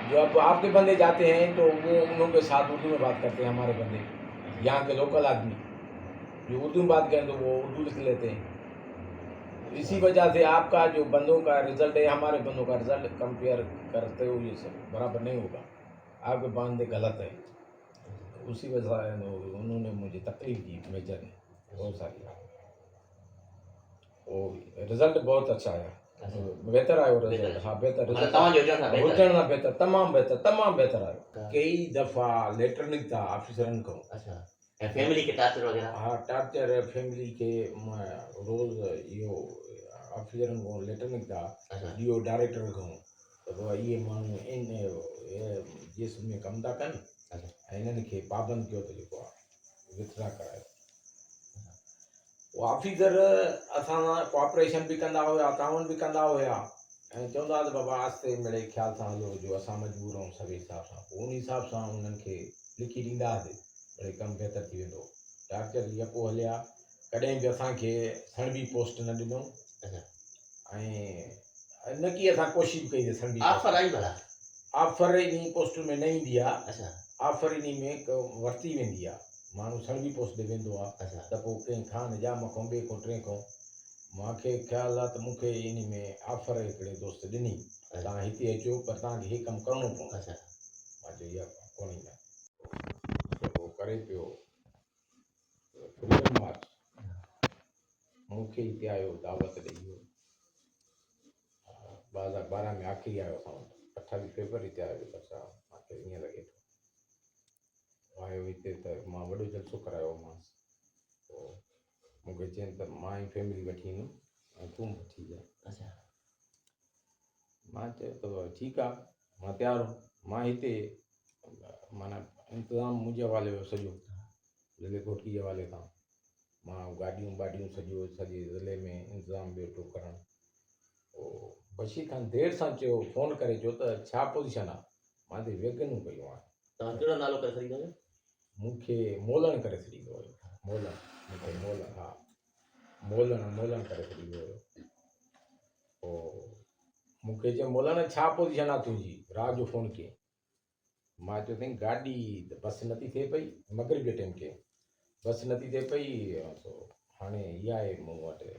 जो अब आपके बंदे जाते हैं तो वो उन लोगों के साथ उर्दू में बात करते हैं। हमारे बंदे यहाँ के लोकल आदमी जो उर्दू में बात करें तो वो उर्दू लिख लेते हैं। इसी वजह से आपका जो बंदों का रिज़ल्ट है, हमारे बंदों का रिज़ल्ट कंपेयर करते हुए सब बराबर नहीं होगा। आग बांधे गलत है, उसी वजह से उन्होंने मुझे तकलीफ दी मेजर ने बहुत सारी। और रिजल्ट बहुत अच्छा आया, बेहतर आयो रिजल्ट। हाँ बेहतर माना रिजल्ट तव्हांजो हुजण सां बहितर हुजण सां बेहतर, तमामु बेहतर आयो। कई दफ़ा लेटर निकिता ऑफिसरनि खां। अच्छा ऐं फैमिली खे टार्चर वग़ैरह हाँ टार्चर फैमिली के रोज़ इहो ऑफिसरनि खां लेटर निकिता अच्छा ॾियो डायरेक्टर खां त पोइ इहे माण्हू इन जिस्म में कमु था कनि अच्छा ऐं इन्हनि खे पाबंद कयो त जेको आहे विथड्रा करायो। उहो ऑफिसर असां सां कोऑपरेशन बि कंदा हुया, ताउन बि कंदा हुया ऐं चवंदा हुआ त बाबा आस्ते मिड़े ख़्याल सां हलो जो असां मजबूर आहियूं सभु हिसाब सां। पोइ उन हिसाब सां उन्हनि खे लिखी ॾींदा हुआसीं मिड़े कमु बहितर थी वेंदो। टार्चर यको हलिया, कॾहिं बि असांखे सणबी पोस्ट न ॾिनो अच्छा ऐं न की असां कोशिशि कई सणबी ऑफर आई भला ऑफर इन पोस्ट में न ईंदी आहे, अच्छा ऑफर इन में वरिती वेंदी आहे। माण्हू सणबी पोस्ट ॾे वेंदो आहे अच्छा त पोइ कंहिं खां निजाम खां ॿिए खां टे खां मूंखे ख़्यालु आहे त मूंखे इन में ऑफर हिकिड़े दोस्त ॾिनी तव्हां हिते अचो पर तव्हांखे हीउ कमु करिणो पवंदो। अच्छा मां चयो इहा कोन ईंदा त पोइ करे पियो फ्रीडम मार्च। मूंखे हिते आयो दावत ॾेई वियो 2012 में आख़िरी आयो असां वटि 28 फेबररी ते आयो बच्चा। मूंखे ईअं लॻे थो आयो हिते त मां वॾो जलसो करायोमांसि। पोइ मूंखे चयनि त मां ई फैमिली वठी ईंदुमि ऐं तूं वठी जा। अच्छा मां चयो त ठीकु आहे मां तयारु हुउमि। मां हिते माना इंतज़ामु मुंहिंजे हवाले हुयो सॼो ज़िले कोटकी जे हवाले खां। मां गाॾियूं वाॾियूं सॼे ज़िले में इंतज़ाम वेठो करणु। पोइ बशीर खान देरि सां चयो फ़ोन करे चयो त छा पोज़ीशन आहे। मां त वेगनूं कयूं आहे। तव्हां कहिड़ो नालो करे छॾींदो हुयो? मूंखे मोलण करे छॾींदो हुयो। मोलण मूंखे मोलण हा मोलण करे छॾींदो हुयो। पोइ मूंखे चयो मोलण छा पोज़ीशन आहे तुंहिंजी, राति जो फ़ोन कयईं। मां चयो अथई गाॾी बस नथी थिए पई, मगरिब जे टाइम के बस नथी थिए पई हाणे इहा आहे मूं वटि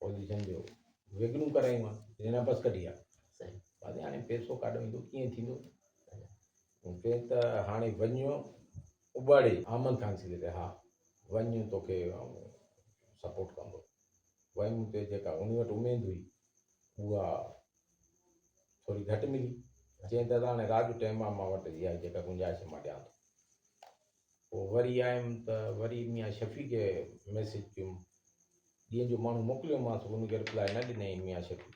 पोज़ीशन जो वेगनूं करायूं आहे हिन बस कढी आहे। सही बाक़ी हाणे पैसो काॾो ईंदो कीअं थींदो पे त हाणे वञो उबाड़े आमन खान सिले ते हा वञ तोखे सपोर्ट कंदो। वञ ते जेका उन वटि उमेदु हुई उहा थोरी घटि मिली। चईं दादा हाणे राति जो टाइम आहे मां वटि इहा जेका गुंजाइश मां ॾियां थो। पोइ वरी आयुमि त वरी मियां शफ़ी खे मैसेज कयुमि ॾींहं जो माण्हू मोकिलियोमांसि उनखे रिप्लाई न ॾिनई मियां शफ़ी।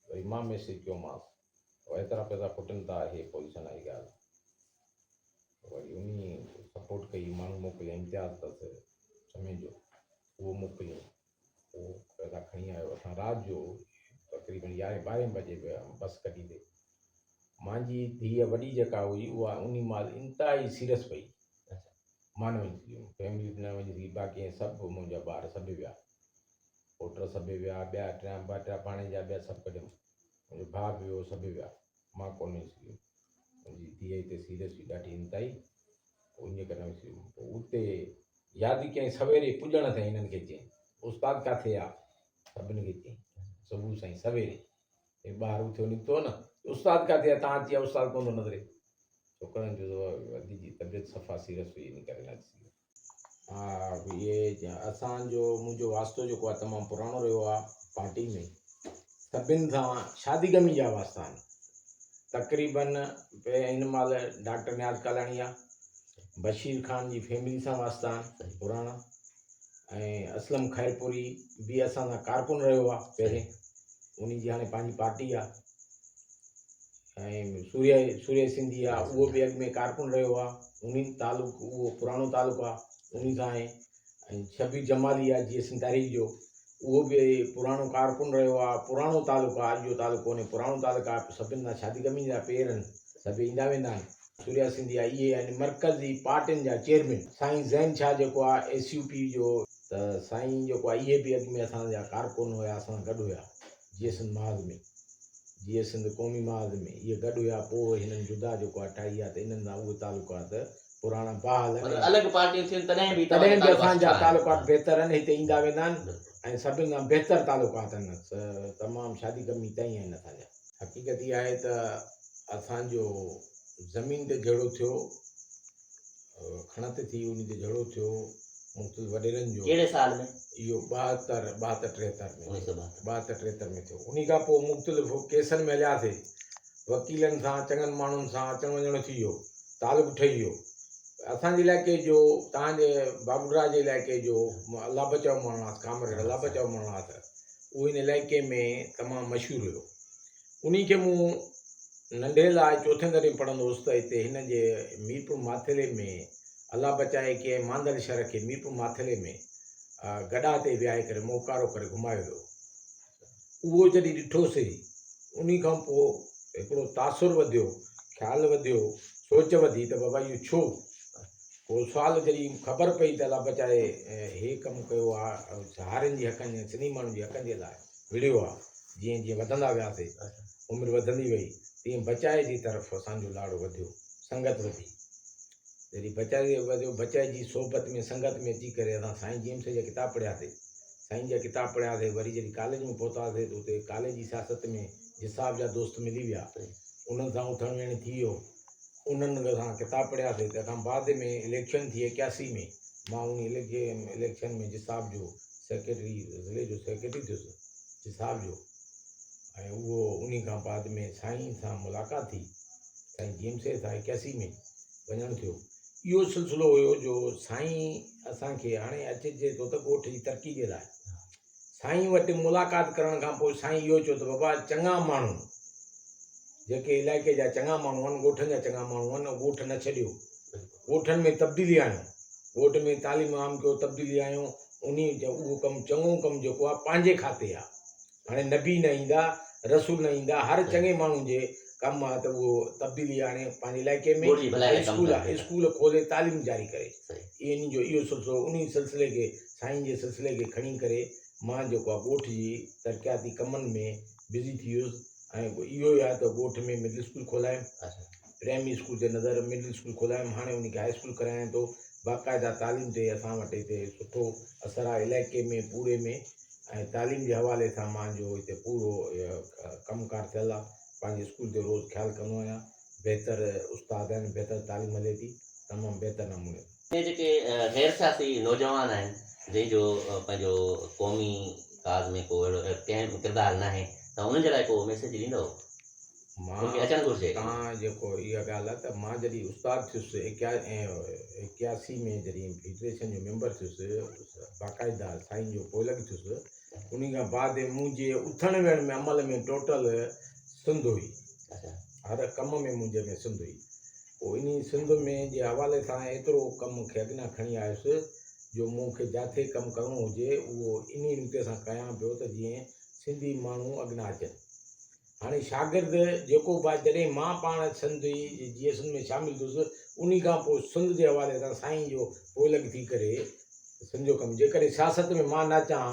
वरी मां मैसेज कयोमांसि एतिरा पैसा खुटनि था इहे पोज़ीशन आई ॻाल्हि। वरी उन सपोर्ट कई माण्हू मोकिलिया इम्तियाज़ अथसि समय जो उहो मोकिलियो। उहो पैसा खणी आयो। असां राति जो तक़रीबन 11-12 बजे बस कढी ते मुंहिंजी धीअ वॾी जेका हुई उहा उन महिल इंतिहाई सीरियस पई। मां न वञी सघियुमि फैमिली न वञी सघी बाक़ी सभु मुंहिंजा ॿार सभु विया पुट सभु विया ॿिया ॿ पाणे जा ॿिया सभु कढियमि मुंहिंजो भाउ बि वियो सभु विया मां कोन वञी सघियुमि। मुंहिंजी धीअ हिते सीरियस हुई ॾाढी इंतिहाई उन करे वञी सघियुमि। पोइ उते यादि कयईं सवेरे पुॼण ते हिननि खे चयईं उस्ताद किथे आहे सभिनी खे चयईं सुबुह साईं सवेरे ॿार उथियो निकितो न उस्ताद किथे आहे तव्हां अची उस्ताद कोन थो नज़रे छोकिरनि जो वॾी जी तबियत सफ़ा सीरियस हुई इन करे न अची सघियो। हा इहे असांजो मुंहिंजो वास्तो जेको आहे तमामु पुराणो रहियो आहे पार्टी में सभिनि सां शादी गमी जा वास्ता आहिनि। तक़रीबन हिन महिल डॉक्टर नियाज़ कालाणी आहे बशीर खान जी फैमिली सां वास्ता आहिनि पुराणा ऐं असलम खैरपुरी बि असां सां कारकुन रहियो आहे पहिरें उन जी हाणे पंहिंजी पार्टी आहे ऐं सूर्य सिंधी आहे उहो बि अॻु में कारकुन रहियो आहे उन तालुक उहो पुराणो तालुक आहे उन सां आहे। ऐं शबीर जमाली आहे जीअं तारीख़ जो उहो बि पुराणो कारकुन रहियो आहे पुराणो तालुक आहे अॼु जो तालुक कोन्हे पुराणो तालुक आहे सभिनि सां शादी गमी जा पेर आहिनि सभु ईंदा वेंदा आहिनि। सूर्या सिंधी आहे इहे आहिनि मर्कज़ी पार्टियुनि जा चेयरमैन साईं ज़ैन शाह जेको आहे SUP जो त साईं जेको आहे इहे बि अॻु में असांजा कारकुन हुया असां गॾु हुया जीअं सिंध क़ौमी महाज़ में इहे गॾु हुया पोइ हिननि जुदा जेको आहे ठाही आहे त इन्हनि सां उहो तालुकात पुराणा बहाल अलॻि पार्टियूं थियनि तॾहिं बि असांजा तालुकात बहितर आहिनि हिते ईंदा वेंदा आहिनि ऐं सभिनि खां बहितर तालुकात आहिनि तमामु शादी गमी ताईं आहिनि असांजा। हक़ीक़त इहा आहे त असांजो ज़मीन ते झगड़ो थियो, खणत थी उन ते झगड़ो थियो मुख़्तलिफ़ वॾेरनि जो। कहिड़े साल में? इहो 72 73 में 1972 73 में थियो। उन खां पोइ मुख़्तलिफ़ केसनि में हलियासीं, वकीलनि सां चङनि माण्हुनि सां अचणु वञणु थी वियो, तालुक ठही वियो। असांजे इलाइक़े जो, तव्हांजे बाबूरा जे इलाइक़े जो अलाह बचाओ माण्हू कामरेड अलाह बचाओ माण्हू उहो इन इलाइक़े में तमामु मशहूरु हुयो। उन खे मूं नंढे लाइ 4थे दर्जे पढ़ंदो हुउसि त हिते हिन जे मीरपुर माथेले में अलाह बचाए के मांदल शहर खे मीरपुर माथेले में गॾा ते विहाए करे मोकारो करे घुमायो वियो। उहो जॾहिं ॾिठोसीं उन खां पोइ हिकिड़ो तासुर वधियो, ख़्यालु वधियो, सोच वधी त बाबा इहो छो। पोइ सुवाल जॾहिं ख़बर पई त अलाह बचाए हे कमु कयो आहे, हारियुनि जी हक़नि जे, सिंधी माण्हुनि जी हक़नि जे लाइ विड़ियो आहे। जीअं जीअं वधंदा वियासीं, उमिरि वधंदी वई, तीअं बचाए जी तरफ़ असांजो लाड़ो वधियो, संगत वधी। जॾहिं बचाए वधियो, बचाए जी सोबत में संगत में अची करे असां साईं जेम्स जा किताब पढ़ियासीं। साईं जा किताब पढ़ियासीं, वरी जॾहिं कॉलेज में पहुतासीं त उते कॉलेज जी सियासत में जिसाब जा दोस्त मिली विया, उन्हनि सां उथण वेहण थी वियो। उन्हनि सां किताब पढ़ियासीं। तंहिंखां बाद में इलेक्शन थी 81 में, मां उन इलेक्शन में जिसाब जो सेक्रेटरी, ज़िले जो सेक्रेटरी थियुसि जिसाब जो। ऐं उहो उन खां बाद में साईं सां मुलाक़ात थी, साईं जेम्स सां 81 में वञणु थियो। इहो सिलसिलो हुयो जो साईं असांखे हाणे अचिजे थो त ॻोठ जी तरक़ी जे लाइ साईं वटि मुलाक़ात करण खां पोइ साईं इहो चयो त बाबा चङा माण्हू जेके इलाइक़े जा चङा माण्हू आहिनि, ॻोठनि जा चङा माण्हू आहिनि, ॻोठ न छॾियो, ॻोठनि में तब्दीली आणियो, ॻोठ में तालीम आम कयो, तब्दीली आहियो। उन जो उहो कमु, चङो कमु जेको आहे पंहिंजे खाते आहे। हाणे नबी न ईंदा, रसूल न ईंदा, हर चङे माण्हुनि जे कमु आहे त उहो तब्दीली आणे पंहिंजे इलाइक़े में स्कूल खोले तालीम जारी करे। इन जो इहो सिलसिलो, उन सिलसिले खे, साईं जे सिलसिले खे खणी करे मां जेको आहे ॻोठ जी तरक़ियाती कमनि में बिज़ी थी वियुसि। ऐं इहो ई आहे त ॻोठ में मिडिल स्कूल खोलायमि, प्राइमरी स्कूल जे नज़र मिडिल स्कूल खोलायमि, हाणे उनखे हाई स्कूल करायां थो। बाक़ाइदा तालीम ते असां वटि हिते सुठो असरु आहे इलाइक़े में पूरे में। ऐं तालीम जे हवाले सां मुंहिंजो हिते पूरो कमुकारु थियल आहे। पंहिंजे स्कूल जो रोज़ु ख़्यालु कंदो आहियां। बहितर उस्ताद आहिनि, बहितर तालीम हले थी, तमामु बहितर नमूने। ये जेके गैर सियासी नौजवान आहिनि, जंहिंजो पंहिंजो क़ौमी काज़ में को अहिड़ो कंहिं किरदारु न आहे, त उन्हनि जे लाइ को मैसेज ॾींदव? मां अचणु घुरिजे। तव्हां जेको इहा ॻाल्हि आहे त मां जॾहिं उस्ताद थियुसि 81 में, जॾहिं फेडरेशन जो मेंबर थियुसि, बाक़ाइदा साईं जो पोलक थियुसि, उन खां बाद मुंहिंजे उथण वेहण में अमल में टोटल सिंध हुई, हर कम में मुंहिंजे में सिंध हुई। पोइ इन सिंध में जे हवाले सां एतिरो कमु खे अॻियां खणी आयुसि जो मूंखे जिथे कमु करिणो हुजे उहो इन नुक़्ते सां कयां पियो त जीअं सिंधी माण्हू अॻियां अचनि। हाणे शागिर्द जेको बि जॾहिं मां पाण सिंध GS में शामिलु थियुसि, उन खां पोइ सिंध जे हवाले सां साईं जो पोलक थी करे सिंध जो कमु, जेकॾहिं सियासत में मां न अचां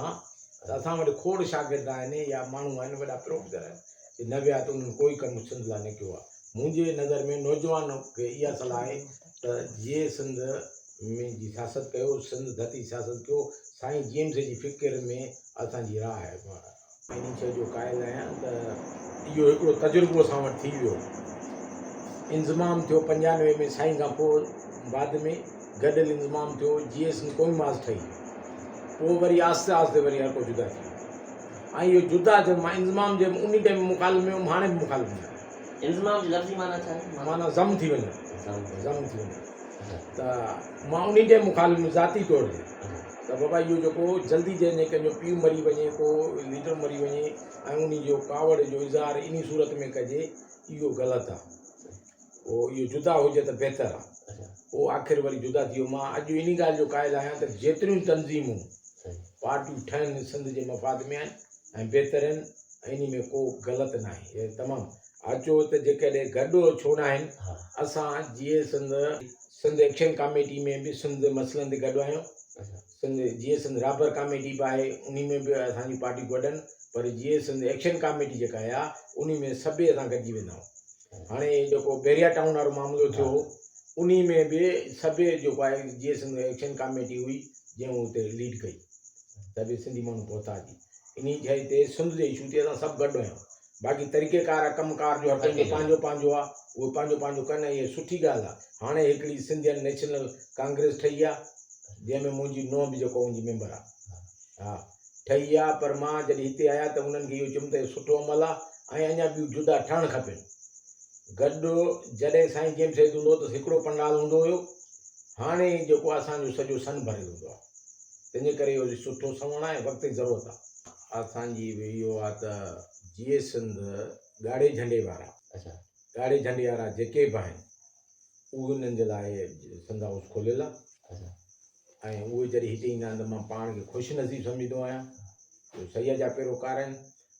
त असां वटि खोड़ शागिर्द आहिनि या माण्हू आहिनि, वॾा प्रोफेसर आहिनि, न विया त उन्हनि कोई कमु सिंध लाइ न कयो आहे। मुंहिंजे नज़र में नौजवान खे इहा सलाह आहे त जीअं सिंध में जी सियासत कयो, सिंध धरती सियासत कयो, साईं जेम्स जी फ़िकिर में असांजी राह आहे। इन शइ जो क़ाइल आहियां त इहो हिकिड़ो तजुर्बो असां वटि थी वियो। इंज़माम थियो 95 में, साईं खां पोइ बाद में गॾियल इंज़माम थियो, GS कोई मास ठही, पोइ वरी आहिस्ते आहिस्ते वरी हर को जुदा थी वियो। ऐं इहो जुदा थियो, मां इंज़माम जे उन टाइम मुखालिफ़ में हुउमि, हाणे बि मुखालिफ़ में आहियां। इंज़माम जी लफ़्ज़ी माना छा आहे? माना ज़म थी वञे, ज़म थी वञे। त मां उन टाइम मुखालिफ़ में ज़ाती तौर ते त बाबा इहो जेको जल्दी जंहिंजे कंहिंजो पीउ मरी वञे, को लीडर मरी वञे ऐं उन जो कावड़ जो इज़हार इन सूरत में कजे, इहो ग़लति आहे। पोइ इहो जुदा हुजे त बहितर आहे। पोइ आख़िर वरी जुदा थी वियो। मां अॼु इन ॻाल्हि जो क़ाइल आहियां त जेतिरियूं तंज़ीमूं पार्टियूं ठहनि सिंध जे मफ़ाद में आहिनि ऐं बहितर आहिनि, ऐं इन में को ग़लति न आहे। इहे तमामु अचो त जेकॾहिं गॾु छो न आहिनि, असां जीअं सिंध एक्शन कमेटी में बि सिंध मसइलनि ते गॾु आहियूं। जीअं सिंध राबर कमेटी बि आहे, उन में बि असांजी पार्टी गॾनि, पर जीअं सिंध एक्शन कमेटी जेका आहे उन में सभई असां गॾिजी वेंदा आहियूं। हाणे जेको बैरिया टाउन वारो मामिलो थियो, उन में बि सभई जेको आहे जीअं सिंध एक्शन कमेटी हुई जंहिं हुते लीड कई, सभई सिंधी माण्हू पहुता थी इन शइ ते, सिंध जे इशू ते असां सभु गॾु आहियूं। बाक़ी तरीक़ेकार कमकार जो हर कंहिंजो पंहिंजो पंहिंजो आहे, उहो पंहिंजो पंहिंजो कनि, इहे सुठी ॻाल्हि आहे। हाणे हिकिड़ी सिंधियन नेशनल कांग्रेस ठही आहे, जंहिंमें मुंहिंजी नूंहं बि जेको मुंहिंजी मेंबर आहे, हा ठही आहे। पर मां जॾहिं हिते आया त उन्हनि खे इहो चुम त सुठो अमल आहे ऐं अञा ॿियूं जुदा ठहणु खपनि। गॾु जॾहिं साईं जेम्स सेठ हूंदो त हिकिड़ो पंडाल हूंदो हुयो, हाणे जेको असांजो सॼो सन भरियल हूंदो आहे। तंहिंजे करे इहो सुठो सवण आहे, वक़्त जी ज़रूरत आहे। असांजी इहो आहे त जीए सिंध ॻाढ़े झंडे वारा, अच्छा ॻाढ़े झंडे वारा जेके बि आहिनि उन्हनि जे लाइ सिंध हाउस खोलियल आहे। अच्छा ऐं उहे जॾहिं हिते ईंदा आहिनि त मां पाण खे ख़ुशि नसीबु सम्झंदो आहियां। उहे सही जा पैरोकार आहिनि,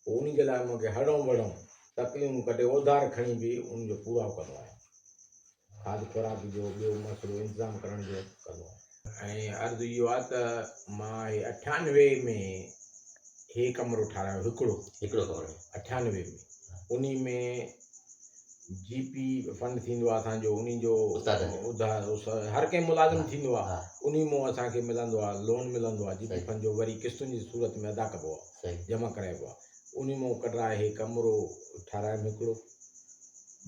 पोइ उन जे लाइ मूंखे हड़ूं वड़ूं तकलीफ़ूं कढे उधार खणी बि उनजो पूरो कंदो आहियां। खाद खुराक जो ॿियो मसिलो इंतज़ाम करण जो कंदो आहियां। ऐं अर्ज़ु इहो आहे त मां 98 में हे कमरो ठाहिरायो, हिकिड़ो कमरो 98 में। उन में जीपी फंड थींदो आहे असांजो, उन जो उधार हर कंहिं मुलाज़िम थींदो आहे, उन मां असांखे मिलंदो आहे, लोन मिलंदो आहे जीपी फंड जो, वरी किस्तुनि जी सूरत में अदा कबो आहे, जमा कराइबो आहे। उन मां कढाए हे कमरो ठाहिरायो हिकिड़ो।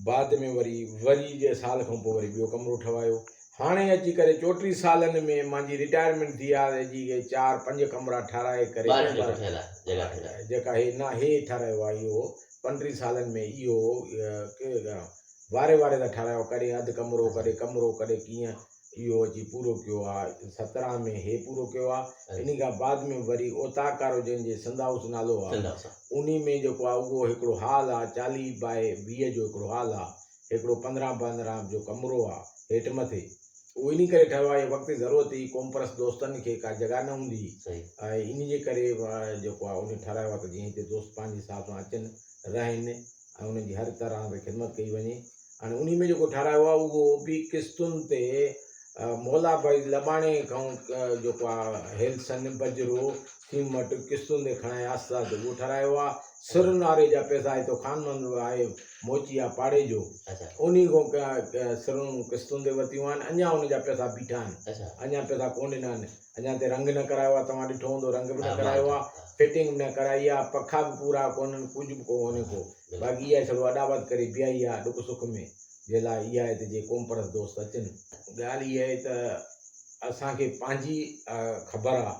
बाद में वरी जे साल खां पोइ वरी ॿियो कमरो ठहायो। हाणे अची करे 34 सालनि में मुंहिंजी रिटायरमेंट थी आहे, जी 4-5 कमरा ठाहिराए करे जेका हे ठाहिरायो आहे, इहो 35 सालनि में इहो वारे वारे था ठाहिरायो, कॾहिं अधु कमरो, कॾहिं कीअं इहो अची पूरो कयो आहे। 17 में हे पूरो कयो आहे। इन खां बाद में वरी ओताकारो जंहिंजे सिंध हाउस नालो आहे, उन में जेको आहे उहो हिकिड़ो हॉल आहे, 40 बाय 20 जो हिकिड़ो हॉल आहे, हिकिड़ो 15-15 जो कमरो आहे हेठि मथे। उहो इन करे ठहियो आहे, वक़्त जी ज़रूरत हुई, कोमपर्स दोस्तनि खे का जॻह न हूंदी, ऐं इन जे करे जेको आहे उन ठाहिरायो आहे त जीअं हिते दोस्त पंहिंजे हिसाब सां अचनि रहनि ऐं उन्हनि जी हर तरह ते ख़िदमत कई वञे। हाणे उन में जेको ठाहिरायो आहे उहो बि किस्तुनि ते मौला भाई लबाणे खां जेको आहे हेल्सन बजरो सीमट किस्तुनि ते खणाए आस्ता उहो ठाहिरायो आहे। सिर नारे जा पैसा हिते खानमंद आहे मोची आहे पाड़े जो, उन खां सिरूं किस्तुनि ते वरितियूं आहिनि। अञा उनजा पैसा बीठा आहिनि, अञा पैसा कोन ॾिना आहिनि, अञा ते रंग न करायो आहे, तव्हां ॾिठो हूंदो रंग बि न करायो आहे, फिटिंग न कराई आहे, पखा बि पूरा कोन्हनि, कुझु बि कोन्हे को। बाक़ी इहा थोरो अॾावत करे बीहाई आहे डुख सुख में, जे लाइ इहा हिते जे कोमपर्स दोस्त अचनि। ॻाल्हि इहा आहे त असांखे पंहिंजी ख़बर आहे,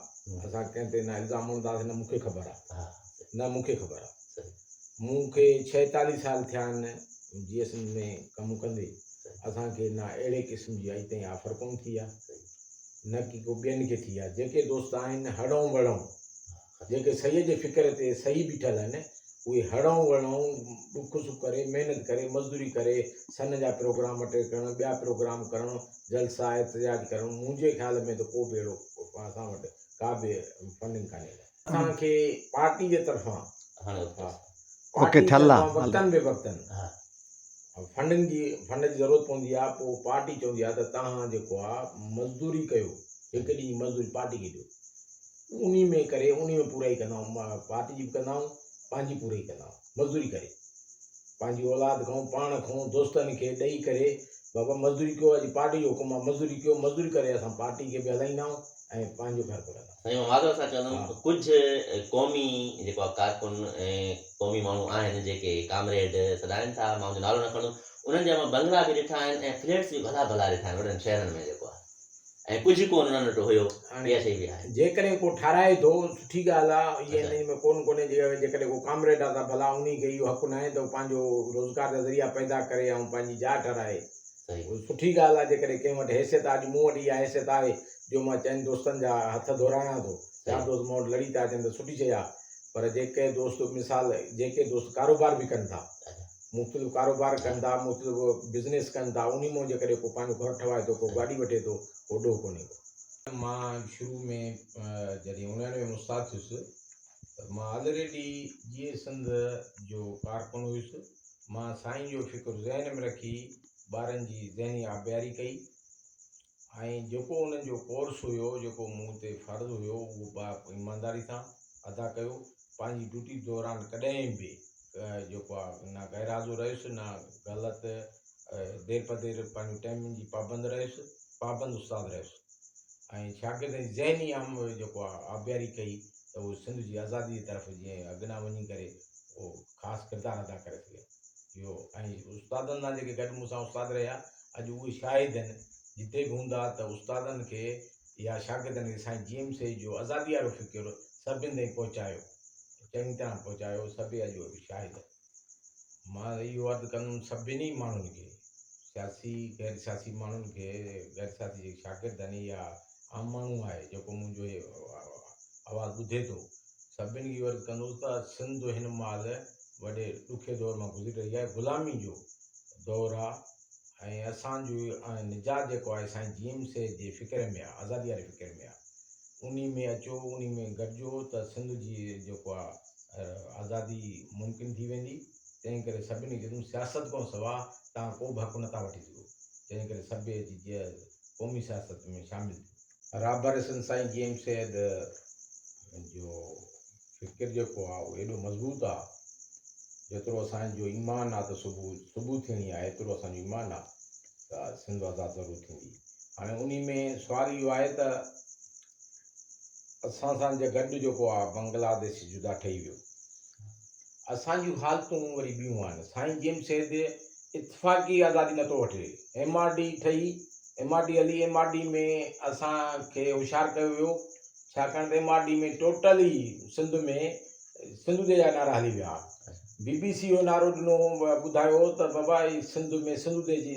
असां कंहिं ते न इल्ज़ाम हणंदासीं, न मूंखे ख़बर आहे, न मूंखे ख़बर आहे। मूंखे 46 साल थिया आहिनि जीएस में कमु कंदे, असांखे न अहिड़े क़िस्म जी अॼु ताईं ऑफर कोन थी आहे, न की को ॿियनि खे थी आहे। जेके दोस्त आहिनि हड़ूं वड़ूं, जेके सही जे फ़िक्र ते सही बीठल आहिनि, उहे हड़ूं वड़ूं ॾुख सुख करे, महिनत करे, मज़दूरी करे, सन जा प्रोग्राम अटेंड करणु, ॿिया प्रोग्राम करणु, जलसा एहतजाज करणु, मुंहिंजे ख़्याल में त को बि अहिड़ो असां वटि का बि फंडिंग कान्हे। असांखे पार्टी जे तरफ़ां वक़्तनि बेवक़्तनि फंड जी ज़रूरत पवंदी आहे, पोइ पार्टी चवंदी आहे त तव्हां जेको आहे मज़दूरी कयो, हिकु ॾींहं जी मज़दूरी पार्टी खे ॾियो, उन में करे उन में पूरा ई कंदा आहियूं, पार्टी जी बि कंदा आहियूं, पंहिंजी पूरी कंदा आहियूं। मज़दूरी करे पंहिंजी औलाद खां, पाण खां, दोस्तनि खे ॾेई करे, बाबा मज़दूरी कयो, अॼु पार्टी जो हुकुम आहे, मज़दूरी कयो, मज़दूरी करे असां पार्टी खे बि हलाईंदा आहियूं ऐं पंहिंजो घर घुरंदा साईं मां माधव सां चवंदुमि कुझु क़ौमी जेको आहे कारकुन ऐं क़ौमी माण्हू आहिनि जेके कामरेड सॾाइनि था, मां उनजो नालो न खणो, उन्हनि जा मां बंगला बि ॾिठा आहिनि ऐं फ्लैट्स बि भला भला ॾिठा आहिनि वॾनि शहरनि में जेको आहे, ऐं कुझु कोन उन्हनि वटि हुयो, इहा शइ बि आहे। जेकॾहिं को ठाराए थो सुठी ॻाल्हि आहे, इहा हिन में कोन्हे। जेकॾहिं को कामरेड आहे त भला उन खे इहो हक़ु न आहे त पंहिंजो रोज़गार जा ज़रिया पैदा करे ऐं पंहिंजी जाइ ठाराए, सुठी ॻाल्हि आहे। जेकॾहिं कंहिं वटि हैसियत आहे, अॼु मूं वटि इहा हैसियत आहे जो मां चइनि दोस्तनि जा हथ धोरायां थो, 4 दोस्त मूं वटि लड़ी था अचनि त सुठी शइ आहे। पर जेके दोस्त मिसाल जेके दोस्त कारोबार बि कनि था, मुख़्तलिफ़ कारोबार कनि था, मुख़्तलिफ़ बिज़नेस कनि था, उन मां जेकॾहिं को पंहिंजो घर ठहाए थो, को गाॾी वठे थो, को ॾोह कोन्हे को। मां शुरू में जॾहिं 99 में उस्ताद थियुसि त मां ऑलरेडी जीए सिंध जो कारकुन हुयुसि। मां साईं जो फ़िक्र ज़हन में रखी ॿारनि जी ज़हनी आबियारी कई, ऐं जेको उन्हनि जो कोर्स हुयो, जेको मूं ते फ़र्ज़ु हुयो, उहो ईमानदारी सां अदा कयो। पंहिंजी ड्यूटी दौरान कॾहिं बि जेको आहे न गैराज़ो रहियुसि, न ग़लति देर पदेर पंहिंजो टाइमिंग जी पाबंद रहियुसि, पाबंद उस्ताद रहियुसि, ऐं शागिर्दनि जी ज़हनी जेको आहे आबियारी कई, त उहो सिंध जी आज़ादी जी तरफ़ जीअं अॻियां वञी करे उहो ख़ासि किरदारु अदा करे सघे इहो। ऐं उस्तादनि सां जेके गॾु मूंसां उस्ताद रहिया अॼु उहे शाहिद आहिनि जिते बि हूंदा त उस्तादनि खे या शागिर्दनि खे साईं जीएम से जो आज़ादी वारो फ़िकिर सभिनि ताईं पहुचायो, चङी तरह पहुचायो, सभई अॼु शाहिद। मां इहो अर्ज़ु कंदुमि सभिनी माण्हुनि खे, सियासी गैर सियासी माण्हुनि खे, गैर सियासी जेके शागिर्द आहिनि या आम माण्हू आहे जेको मुंहिंजो आवाज़ु ॿुधे थो, सभिनी खे इहो अर्ज़ु कंदुसि त सिंध हिन महिल वॾे ॾुखे दौर मां गुज़री रही आहे, ग़ुलामी जो दौरु आहे ऐं असांजो निजात जेको आहे साईं जीएम से जे फ़िक्र में आहे, आज़ादी वारे फ़िक्र में आहे। उन में अचो, उन में गॾिजो त सिंध जी जेको आहे आज़ादी मुमकिन थी वेंदी। तंहिं करे सभिनी खे सियासत खां सवाइ तव्हां को बि हक़ु नथा वठी सघो, तंहिं करे सभई अची क़ौमी सियासत में शामिलु थियो। राबर साईं जीएम सैद जो फ़िकिर जेको आहे उहो एॾो मज़बूत आहे, जेतिरो असांजो ईमान आहे त सुबुह थियणी आहे एतिरो असांजो ईमान आहे त सिंध आज़ाद ज़रूरु थींदी। हाणे उन में सुवाल इहो आहे त असां सां गॾु जेको आहे बांग्लादेश जुदा ठही वियो, असांजूं हालतूं वरी ॿियूं आहिनि। साईं जीएम सैद इतफ़ाक़ी आज़ादी नथो वठे, MRD ठही, MRD हली, MRD में असांखे होशियारु कयो वियो छाकाणि त MRD में टोटली सिंध जा नारा हली विया। BBC जो नारो ॾिनो, ॿुधायो त बाबा सिंध में सिंधुदे जी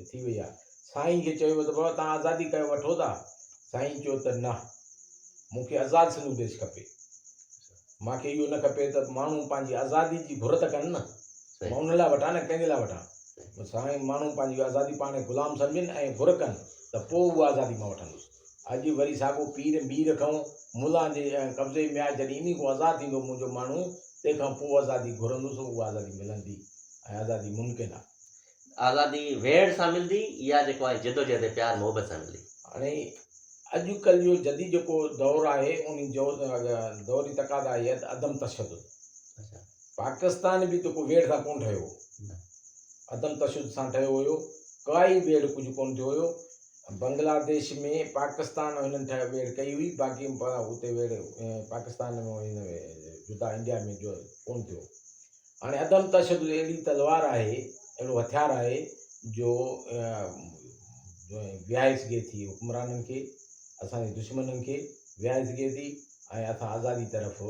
थी वई आहे। साईं खे चयो त बाबा तव्हां आज़ादी कयो वठो था, साईं चयो त न, मूंखे आज़ादु सिंधुदेश खपे। मूंखे इहो न खपे त माण्हू पंहिंजी आज़ादी जी घुर त कनि न, मां उन लाइ वठां न, कंहिंजे लाइ वठां। साईं माण्हू पंहिंजी आज़ादी पाण ग़ुलाम सम्झनि ऐं घुर कनि त पोइ उहा आज़ादी मां वठंदुसि। अॼु वरी साॻियो पीर मीर खां मुला जे कब्ज़े में आहे, जॾहिं इन खां आज़ादु थींदो मुंहिंजो माण्हू, तंहिंखां पोइ आज़ादी घुरंदुसि, उहा आज़ादी मिलंदी ऐं आज़ादी मुमकिन आहे। आज़ादी वेड़ सां मिलंदी या जेको आहे जदोजहद प्यार मोहबत सां मिलंदी? हाणे अॼुकल्ह जो जदीद जेको दौरु आहे उन जो दौर जी तक़ाज़ा आई आहे त अदम तशदुद। पाकिस्तान बि त को वेड़ सां कोन ठहियो, अदम तशदुद सां ठहियो हुयो, काई वेड़ कुझु कोन थियो हुयो। बांग्लादेश में पाकिस्तान हिननि वेड़ कई हुई, बाक़ी उते वेड़ पाकिस्तान में जुदा इंडिया में जो कोन थियो। हाणे अदम तशदुद अहिड़ी तलवार आहे, अहिड़ो हथियार आहे जो विहाए सघे थी हुकुमराननि खे, असांजे दुश्मननि खे विहाए सघे थी ऐं असां आज़ादी तरफ़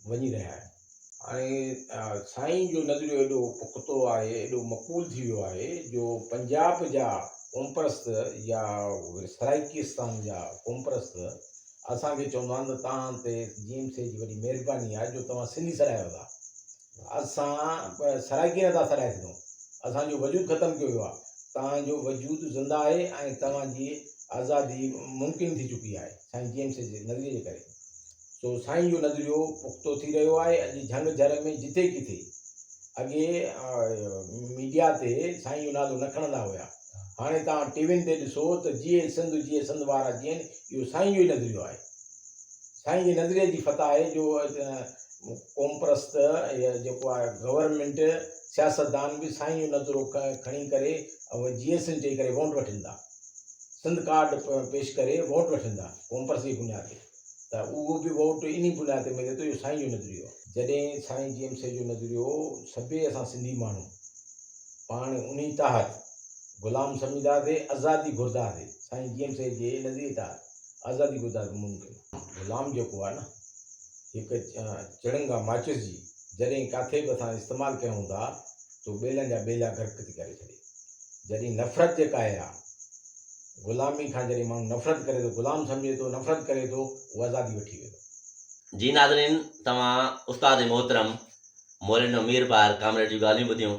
वञी रहिया आहियूं। हाणे साईं जो नज़रियो एॾो पुख़्तो आहे, एॾो मक़बूल थी वियो आहे जो पंजाब जा क़ौमपरस्त या सराइकीस्तान जा क़ौमपरस्त असांखे चवंदा आहिनि त तव्हां ते जीएम से जी वॾी महिरबानी आहे जो तव्हां सिंधी सरायो था। असां सराइकी नथा सराए सघूं, असांजो वजूद ख़तमु कयो वियो आहे, तव्हांजो वजूद ज़िंदा आहे ऐं तव्हांजी आज़ादी मुमकिन थी चुकी आहे साईं जीएम से जे नज़रिए जे करे। सो साईं जो नज़रियो पुख़्तो थी रहियो आहे। अॼु झंग झर में जिथे किथे अॻे मीडिया ते साईं जो नालो न खणंदा हुया, हाणे तव्हां टीवियुनि ते ॾिसो त जीअं सिंध वारा जीअं, इहो साईं जो ई नज़रियो आहे। साईं जे नज़रिए जी फतह आहे जो क़ौमपरस्त जेको आहे गवर्नमेंट सियासतदान बि साईं जो नज़रो खणी करे GS चई करे वोट वठनि था, सिंध कार्ड पेश करे वोट वठनि था क़ौमपरस्त जी बुनियाद ते, त उहो बि वोट इन बुनियाद ते मिले थो। इहो साईं जो नज़रियो आहे। जॾहिं साईं जीएम से जो नज़रियो सभई असां सिंधी माण्हू पाण उन तहत ग़ुलाम सम्झंदासीं, आज़ादी घुरंदासीं, साईं जीएम से जे नज़रिए तहत आज़ादी घुरंदासीं मुमकिन। ग़ुलाम जेको आहे न, हिकु चिड़ंगा माचिस जी जॾहिं किथे बि असां इस्तेमालु कयूं था तो ॿेलनि जा ॿेला गर्क थी करे छॾे। जॾहिं नफ़रत जेका आहे ग़ुलामी खां, जॾहिं माण्हू नफ़रत करे थो, ग़ुलाम सम्झे थो, नफ़रत करे थो, उहा आज़ादी वठी वेंदो। जी नाज़रीन, तव्हां उस्ताद मोहतरम मौलाना मीर पार कामरेड जूं ॻाल्हियूं ॿुधियूं।